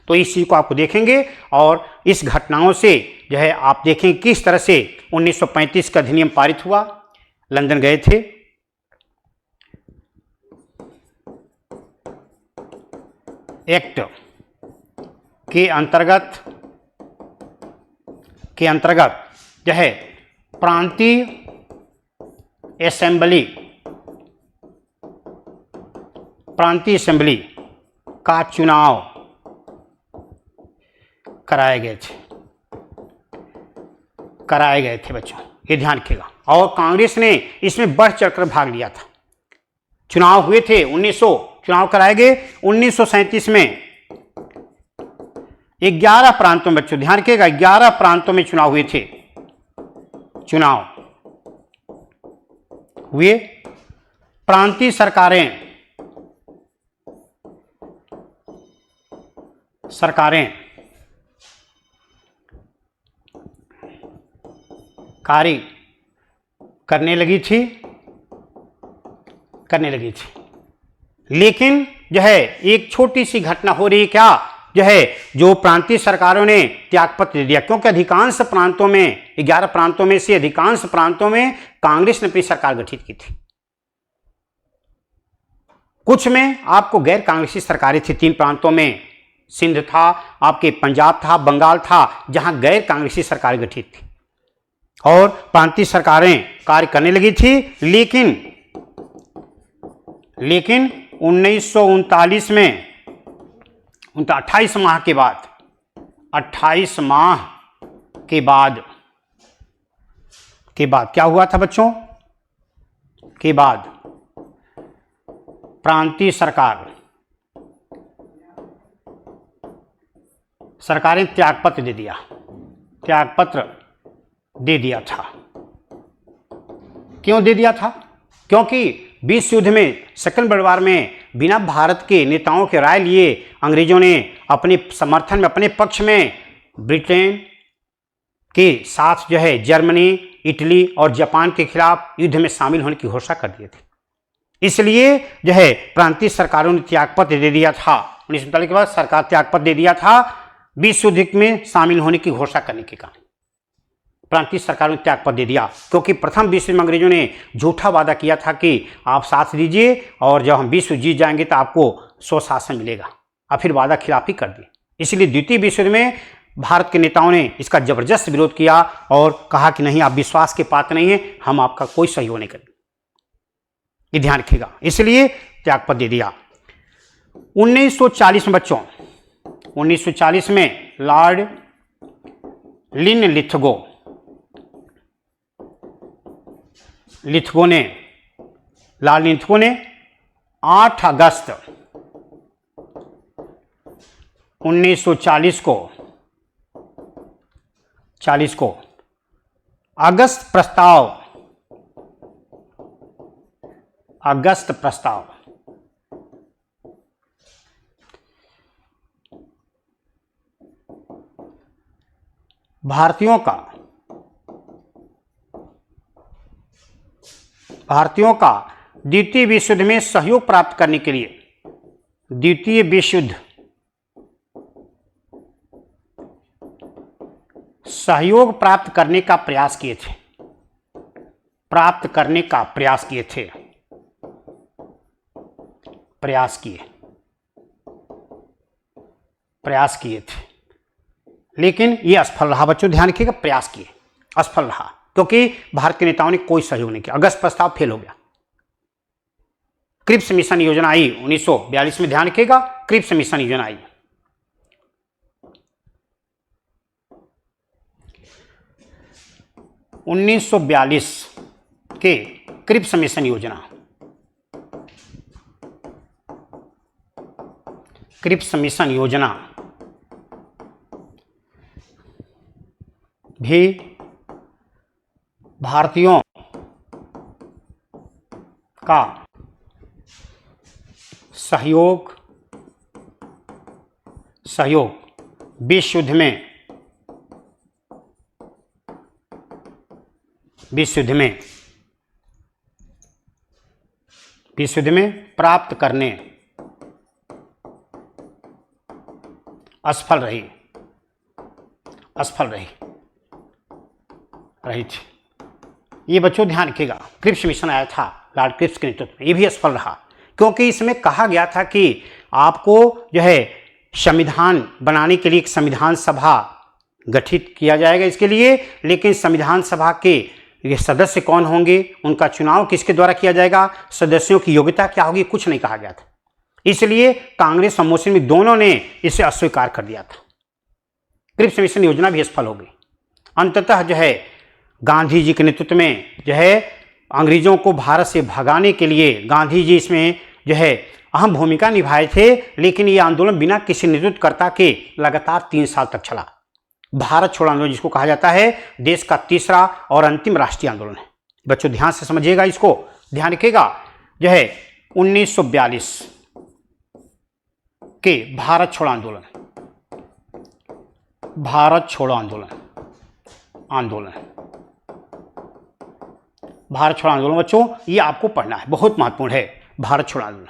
तो इस चीज को आपको देखेंगे और इस घटनाओं से जो है आप देखेंगे किस तरह से 1935 का अधिनियम पारित हुआ। लंदन गए थे, एक्ट के अंतर्गत जो है प्रांतीय असेंबली का चुनाव कराए गए थे। कराए गए थे बच्चों, ये ध्यान रखिएगा। और कांग्रेस ने इसमें बढ़ चढ़कर भाग लिया था। चुनाव हुए थे 1900, चुनाव कराए गए 1937 में 11 प्रांतों में, बच्चों ध्यान रखिएगा, 11 प्रांतों में चुनाव हुए थे। चुनाव हुए, प्रांतीय सरकारें कार्य करने लगी थी। लेकिन जो है एक छोटी सी घटना हो रही है, क्या जो है, जो प्रांतीय सरकारों ने त्यागपत्र दे दिया, क्योंकि अधिकांश प्रांतों में, 11 प्रांतों में से अधिकांश प्रांतों में कांग्रेस ने अपनी सरकार गठित की थी। कुछ में आपको गैर कांग्रेसी सरकारें थी। 3 प्रांतों में सिंध था, आपके पंजाब था, बंगाल था, जहां गैर कांग्रेसी सरकार गठित थी और प्रांतीय सरकारें कार्य करने लगी थी। लेकिन 1939 में 28 माह के बाद क्या हुआ था बच्चों? के बाद प्रांतीय सरकारें त्यागपत्र दे दिया था। क्यों दे दिया था? क्योंकि विश्व युद्ध में, सेकंड वर्ल्ड वॉर में, बिना भारत के नेताओं के राय लिए अंग्रेजों ने अपने समर्थन में, अपने पक्ष में ब्रिटेन के साथ जो है जर्मनी, इटली और जापान के खिलाफ युद्ध में शामिल होने की घोषणा कर दिए थे। इसलिए जो है प्रांतीय सरकारों ने त्यागपत्र दे दिया था। 1939 के बाद सरकार त्यागपत्र दे दिया था विश्व युद्ध में शामिल होने की घोषणा करने के कारण। प्रांतीय सरकारों ने त्यागपत्र दे दिया, क्योंकि प्रथम विश्व युद्ध में अंग्रेजों ने झूठा वादा किया था कि आप साथ दीजिए और जब हम विश्व जीत जाएंगे तो आपको स्वशासन मिलेगा, और फिर वादा खिलाफी कर दी। इसलिए द्वितीय विश्व युद्ध में भारत के नेताओं ने इसका जबरदस्त विरोध किया और कहा कि नहीं, आप विश्वास के पात्र नहीं हैं, हम आपका कोई सहयोग नहीं करेंगे। ये ध्यान रखिएगा, इसलिए त्यागपत्र दे दिया। 1940 में बच्चों, 1940 में लॉर्ड लिथगो ने 8 अगस्त 1940 को अगस्त प्रस्ताव भारतीयों का द्वितीय विश्व युद्ध में सहयोग प्राप्त करने के लिए, द्वितीय विश्व युद्ध सहयोग प्राप्त करने का प्रयास किए थे, लेकिन ये असफल रहा। बच्चों ध्यान रखिएगा, प्रयास किए, असफल रहा, क्योंकि भारत के नेताओं ने कोई सहयोग नहीं किया। अगस्त प्रस्ताव फेल हो गया। क्रिप्स मिशन योजना आई 1942 में, ध्यान रखिएगा, क्रिप्स मिशन योजना आई। (1942) के क्रिप्स मिशन योजना भी भारतीयों का सहयोग विश्व युद्ध में प्राप्त करने असफल रही थी। ये बच्चों ध्यान रखिएगा, क्रिप्स मिशन आया था लॉर्ड क्रिप्स के नेतृत्व में, ये भी असफल रहा, क्योंकि इसमें कहा गया था कि आपको जो है संविधान बनाने के लिए एक संविधान सभा गठित किया जाएगा इसके लिए, लेकिन संविधान सभा के ये सदस्य कौन होंगे, उनका चुनाव किसके द्वारा किया जाएगा, सदस्यों की योग्यता क्या होगी, कुछ नहीं कहा गया था। इसलिए कांग्रेस और मुस्लिम दोनों ने इसे अस्वीकार कर दिया था। क्रिप्स मिशन योजना भी असफल हो गई। अंततः जो है गांधी जी के नेतृत्व में जो है अंग्रेजों को भारत से भगाने के लिए गांधी जी इसमें जो है अहम भूमिका निभाए थे, लेकिन ये आंदोलन बिना किसी नेतृत्वकर्ता के लगातार 3 साल तक चला। भारत छोड़ो आंदोलन जिसको कहा जाता है देश का तीसरा और अंतिम राष्ट्रीय आंदोलन है। बच्चों ध्यान से समझिएगा, इसको ध्यान रखिएगा। जो है 1942 के भारत छोड़ो आंदोलन, भारत छोड़ो आंदोलन भारत छोड़ो आंदोलन बच्चों ये आपको पढ़ना है, बहुत महत्वपूर्ण है। भारत छोड़ो आंदोलन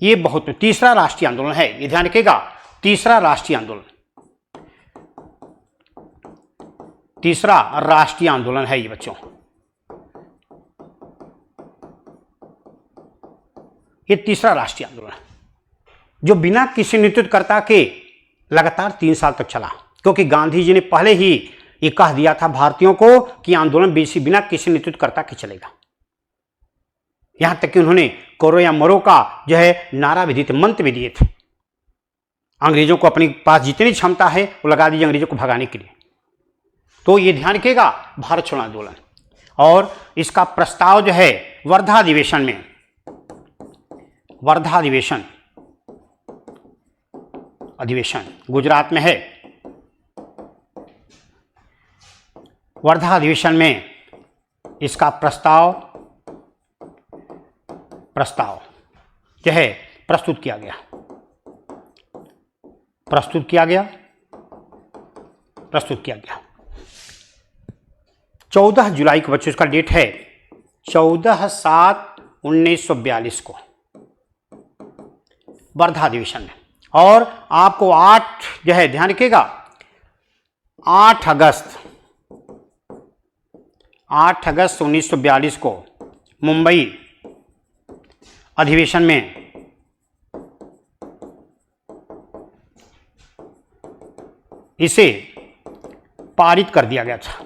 ये बहुत तीसरा राष्ट्रीय आंदोलन है, ये ध्यान रखिएगा। तीसरा राष्ट्रीय आंदोलन, तीसरा राष्ट्रीय आंदोलन है ये बच्चों। ये तीसरा राष्ट्रीय आंदोलन जो बिना किसी नेतृत्वकर्ता के लगातार 3 साल तक चला, क्योंकि गांधी जी ने पहले ही ये कह दिया था भारतीयों को कि आंदोलन बिना किसी नेतृत्वकर्ता के चलेगा। यहां तक कि उन्होंने करो या मरो का जो है नारा भी दिए थे, मंत्र भी दिए थे। अंग्रेजों को अपने पास जितनी क्षमता है वो लगा दीजिए अंग्रेजों को भगाने के लिए। तो ये ध्यान रखिएगा भारत छोड़ो आंदोलन। और इसका प्रस्ताव जो है वर्धा अधिवेशन में, वर्धा अधिवेशन गुजरात में है, वर्धा अधिवेशन में इसका प्रस्ताव जो है प्रस्तुत किया गया। 14 जुलाई को बच्चों इसका डेट है 14/7/1942 को वर्धा अधिवेशन में। और आपको 8 जो है ध्यान रखिएगा 8 अगस्त 1942 को मुंबई अधिवेशन में इसे पारित कर दिया गया था,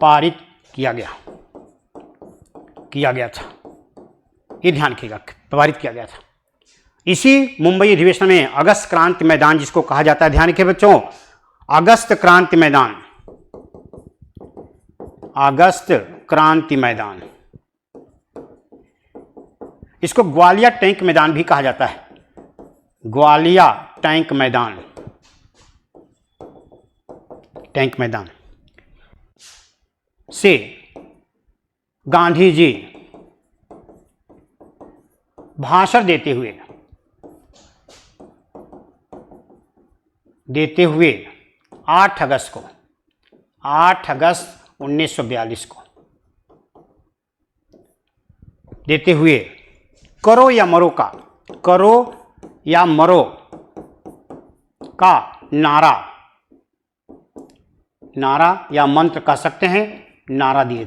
पारित किया गया था। ये ध्यान रखिएगा, पारित किया गया था। इसी मुंबई अधिवेशन में अगस्त क्रांति मैदान जिसको कहा जाता है, ध्यान रखिए बच्चों, अगस्त क्रांति मैदान, इसको ग्वालियर टैंक मैदान भी कहा जाता है, ग्वालियर टैंक मैदान से गांधी जी भाषण देते हुए 8 अगस्त 1942 को देते हुए करो या मरो का नारा या मंत्र कह सकते हैं, नारा दिए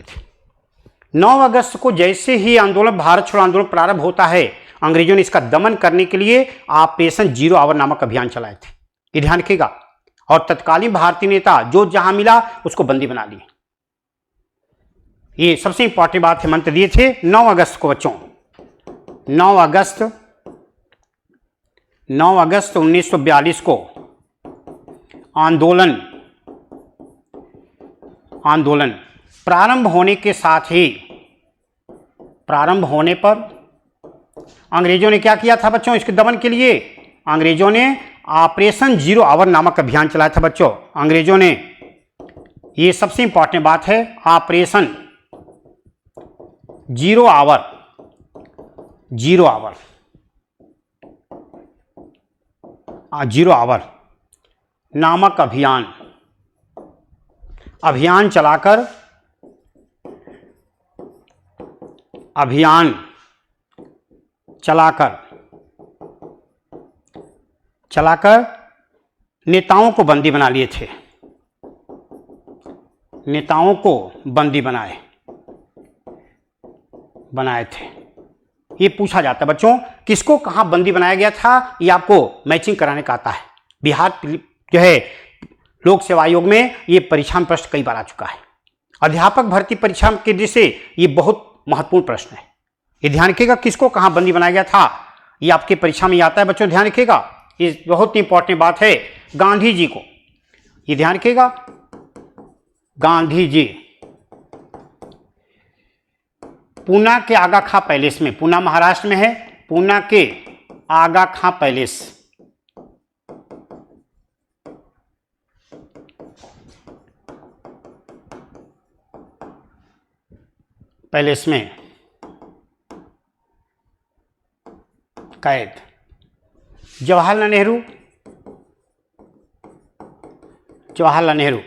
थे। 9 अगस्त को जैसे ही आंदोलन भारत छोड़ो आंदोलन प्रारंभ होता है, अंग्रेजों ने इसका दमन करने के लिए ऑपरेशन 0 आवर नामक अभियान चलाए थे, ये ध्यान रखिएगा। और तत्कालीन भारतीय नेता जो जहां मिला उसको बंदी बना लिए। ये सबसे इंपॉर्टेंट बात है, मंत्र दिए थे 9 अगस्त को बच्चों, 9 अगस्त 1942 को आंदोलन प्रारंभ होने के साथ ही, प्रारंभ होने पर अंग्रेजों ने क्या किया था बच्चों, इसके दमन के लिए अंग्रेजों ने ऑपरेशन 0 आवर नामक अभियान चलाया था बच्चों। अंग्रेजों ने, ये सबसे इंपॉर्टेंट बात है, ऑपरेशन 0 आवर नामक अभियान चलाकर नेताओं को बंदी बना लिए थे, नेताओं को बंदी बनाए थे। ये पूछा जाता है बच्चों किसको कहां बंदी बनाया गया था, ये आपको मैचिंग कराने का आता है। बिहार जो है लोक सेवा आयोग में ये परीक्षा में प्रश्न कई बार आ चुका है। अध्यापक भर्ती परीक्षा के दृष्टि से ये बहुत महत्वपूर्ण प्रश्न है, ये ध्यान रखिएगा किसको कहां बंदी बनाया गया था, ये आपकी परीक्षा में आता है बच्चों, ध्यान रखिएगा। ये बहुत इंपॉर्टेंट बात है, गांधी जी को, ये ध्यान रखिएगा गांधी जी पूना के आगा खां पैलेस में, पूना महाराष्ट्र में है, पूना के आगा खां पैलेस, पैलेस में कैद। जवाहरलाल नेहरू, जवाहरलाल नेहरू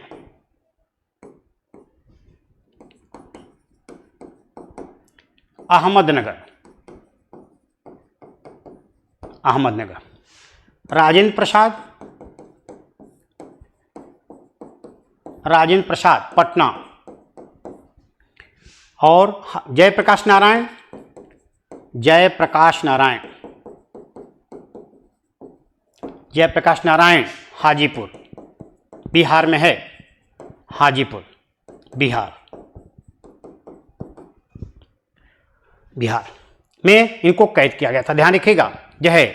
अहमदनगर, अहमदनगर। राजेंद्र प्रसाद, राजेंद्र प्रसाद पटना। और जयप्रकाश नारायण, जयप्रकाश नारायण, जयप्रकाश नारायण हाजीपुर, बिहार में है, हाजीपुर बिहार, बिहार में इनको कैद किया गया था। ध्यान रखिएगा, यह है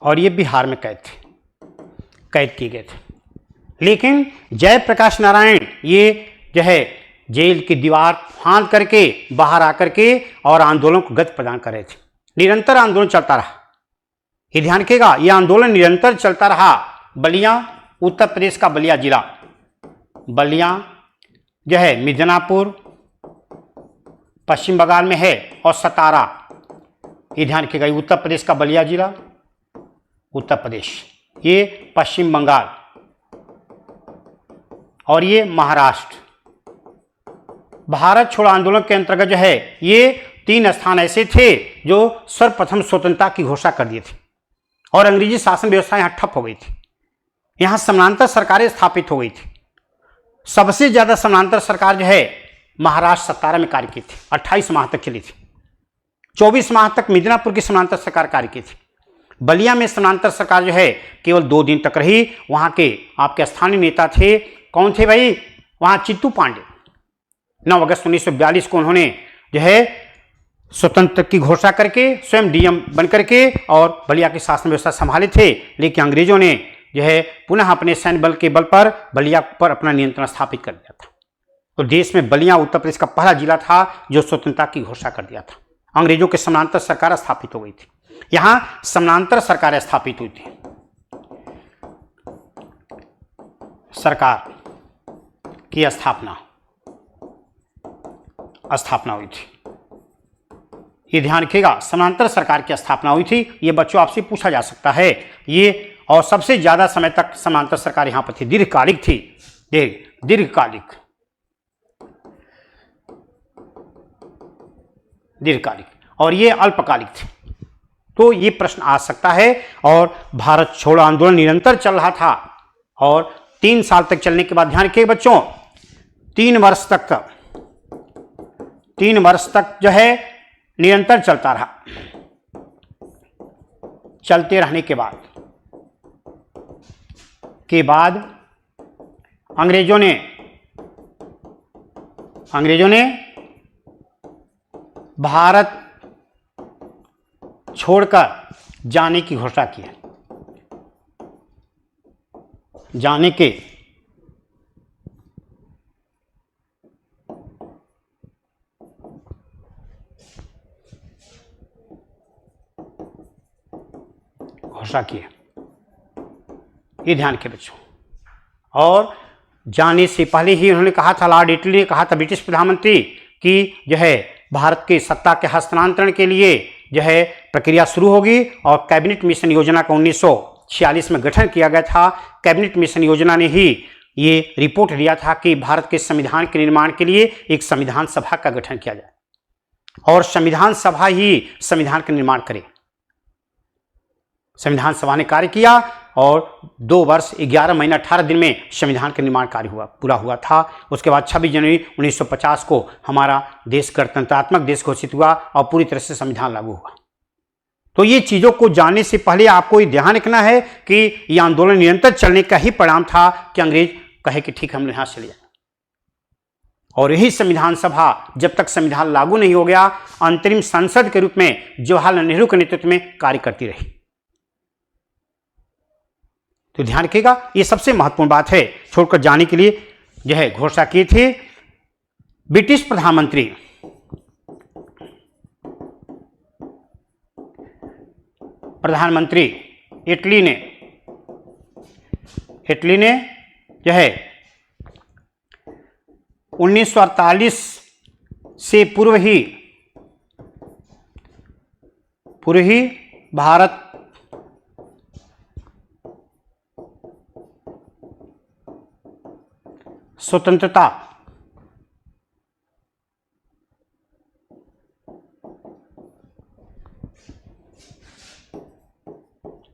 और ये बिहार में कैद थे, कैद किए गए थे। लेकिन जयप्रकाश नारायण ये जो है जेल की दीवार फांद करके बाहर आकर के और आंदोलन को गति प्रदान कर रहे थे। निरंतर आंदोलन चलता रहा, ये ध्यान रखिएगा, ये आंदोलन निरंतर चलता रहा। बलिया, उत्तर प्रदेश का बलिया जिला, बलिया जो है मिदनापुर पश्चिम बंगाल में है, और सतारा, ये ध्यान रखिएगा, ये उत्तर प्रदेश का बलिया जिला, उत्तर प्रदेश, ये पश्चिम बंगाल, और ये महाराष्ट्र। भारत छोड़ो आंदोलन के अंतर्गत जो है ये 3 स्थान ऐसे थे जो सर्वप्रथम स्वतंत्रता की घोषणा कर दिए थे और अंग्रेजी शासन व्यवस्था यहाँ ठप हो गई थी। यहाँ समानांतर सरकारें स्थापित हो गई थी। सबसे ज्यादा समानांतर सरकार जो है महाराष्ट्र 17 में कार्य की थी, 28 माह तक चली थी। 24 माह तक मिदनापुर की समानांतर सरकार कार्य की थी। बलिया में समानांतर सरकार जो है केवल 2 दिन तक रही। वहां के आपके स्थानीय नेता थे, कौन थे भाई? वहां चित्तू पांडे। 9 अगस्त 1942 को उन्होंने जो है स्वतंत्र की घोषणा करके स्वयं डीएम बन करके और बलिया की शासन व्यवस्था संभाले थे। लेकिन अंग्रेजों ने जो है पुनः अपने सैन्य बल के बल पर बलिया पर अपना नियंत्रण स्थापित कर दिया था। तो देश में बलिया उत्तर प्रदेश का पहला जिला था जो स्वतंत्रता की घोषणा कर दिया था। अंग्रेजों के समानांतर सरकार स्थापित हो गई थी। यहां समानांतर सरकारें स्थापित हुई थी। सरकार की स्थापना हुई थी, ये ध्यान रखिएगा, समानांतर सरकार की स्थापना हुई थी। ये बच्चों आपसे पूछा जा सकता है ये, और सबसे ज्यादा समय तक समानांतर सरकार यहां पर थी, दीर्घकालिक थी, दीर्घकालिक, और ये अल्पकालिक थी। तो ये प्रश्न आ सकता है। और भारत छोड़ो आंदोलन निरंतर चल रहा था और 3 साल तक चलने के बाद, ध्यान रखिए बच्चों, 3 वर्ष तक जो है निरंतर चलता रहा। चलते रहने के बाद अंग्रेजों ने भारत छोड़कर जाने की घोषणा की है। जाने के घोषणा की है, ये ध्यान के बच्चों। और जाने से पहले ही उन्होंने कहा था, लॉर्ड इटली ने कहा था ब्रिटिश प्रधानमंत्री कि जो है भारत के सत्ता के हस्तांतरण के लिए जो है प्रक्रिया शुरू होगी। और कैबिनेट मिशन योजना का 1946 में गठन किया गया था। कैबिनेट मिशन योजना ने ही ये रिपोर्ट दिया था कि भारत के संविधान के निर्माण के लिए एक संविधान सभा का गठन किया जाए और संविधान सभा ही संविधान का निर्माण करे। संविधान सभा ने कार्य किया और 2 वर्ष 11 महीना 18 दिन में संविधान का निर्माण कार्य पूरा हुआ था। उसके बाद 26 जनवरी 1950 को हमारा देश गणतंत्रात्मक देश घोषित हुआ और पूरी तरह से संविधान लागू हुआ। तो ये चीजों को जानने से पहले आपको ये ध्यान रखना है कि ये आंदोलन निरंतर चलने का ही परिणाम था कि अंग्रेज कहे कि ठीक, हम यहां चले जाए। और यही संविधान सभा जब तक संविधान लागू नहीं हो गया, अंतरिम संसद के रूप में जवाहरलाल नेहरू के नेतृत्व में कार्य करती रही। तो ध्यान रखिएगा, ये सबसे महत्वपूर्ण बात है, छोड़कर जाने के लिए जो है घोषणा की थी। ब्रिटिश प्रधानमंत्री इटली ने जो है 1948 से पूर्व ही भारत स्वतंत्रता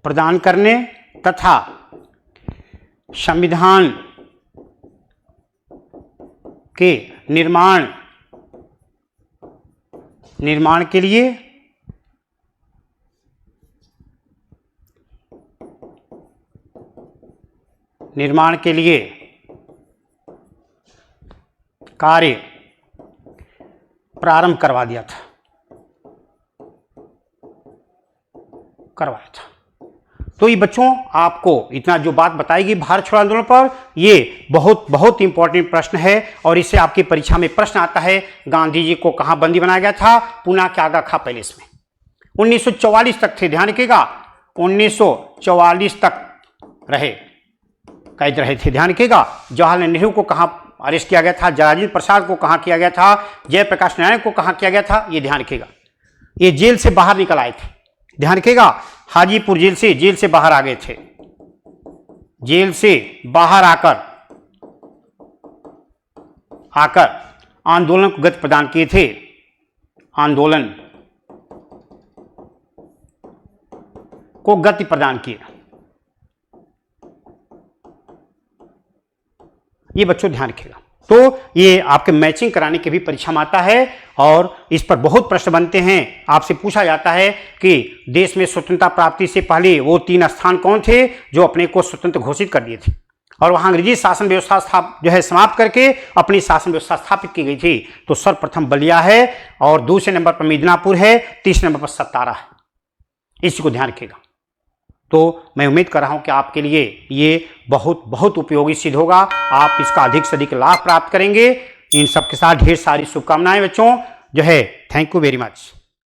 प्रदान करने तथा संविधान के निर्माण के लिए कार्य प्रारंभ करवाया था। तो ये बच्चों आपको इतना जो बात बताएगी भारत छोड़ो आंदोलन पर, ये बहुत बहुत इंपॉर्टेंट प्रश्न है और इससे आपकी परीक्षा में प्रश्न आता है, गांधी जी को कहां बंदी बनाया गया था? पूना के आगा खा पैलेस में। 1944 तक थे, ध्यान रखिएगा, 1944 तक कैद रहे थे। ध्यान रखिएगा, जवाहरलाल नेहरू को कहां अरेस्ट किया गया था, राजेंद्र प्रसाद को कहां किया गया था, जयप्रकाश नारायण को कहां किया गया था, ये ध्यान रखिएगा। ये जेल से बाहर निकल आए थे, ध्यान रखिएगा, हाजीपुर जेल से बाहर आ गए थे। जेल से बाहर आकर आंदोलन को गति प्रदान किए थे। आंदोलन को गति प्रदान किए। ये बच्चों ध्यान रखिएगा। तो ये आपके मैचिंग कराने के भी परीक्षा में आता है और इस पर बहुत प्रश्न बनते हैं। आपसे पूछा जाता है कि देश में स्वतंत्रता प्राप्ति से पहले वो 3 स्थान कौन थे जो अपने को स्वतंत्र घोषित कर दिए थे और वहां अंग्रेजी शासन व्यवस्था समाप्त करके अपनी शासन व्यवस्था स्थापित की गई थी। तो सर्वप्रथम बलिया है और दूसरे नंबर पर मिदनापुर है, तीसरे नंबर पर सतारा है। इसी को ध्यान रखिएगा। तो मैं उम्मीद कर रहा हूं कि आपके लिए ये बहुत बहुत उपयोगी सिद्ध होगा। आप इसका अधिक से अधिक लाभ प्राप्त करेंगे। इन सब के साथ ढेर सारी शुभकामनाएं बच्चों जो है। Thank you very much.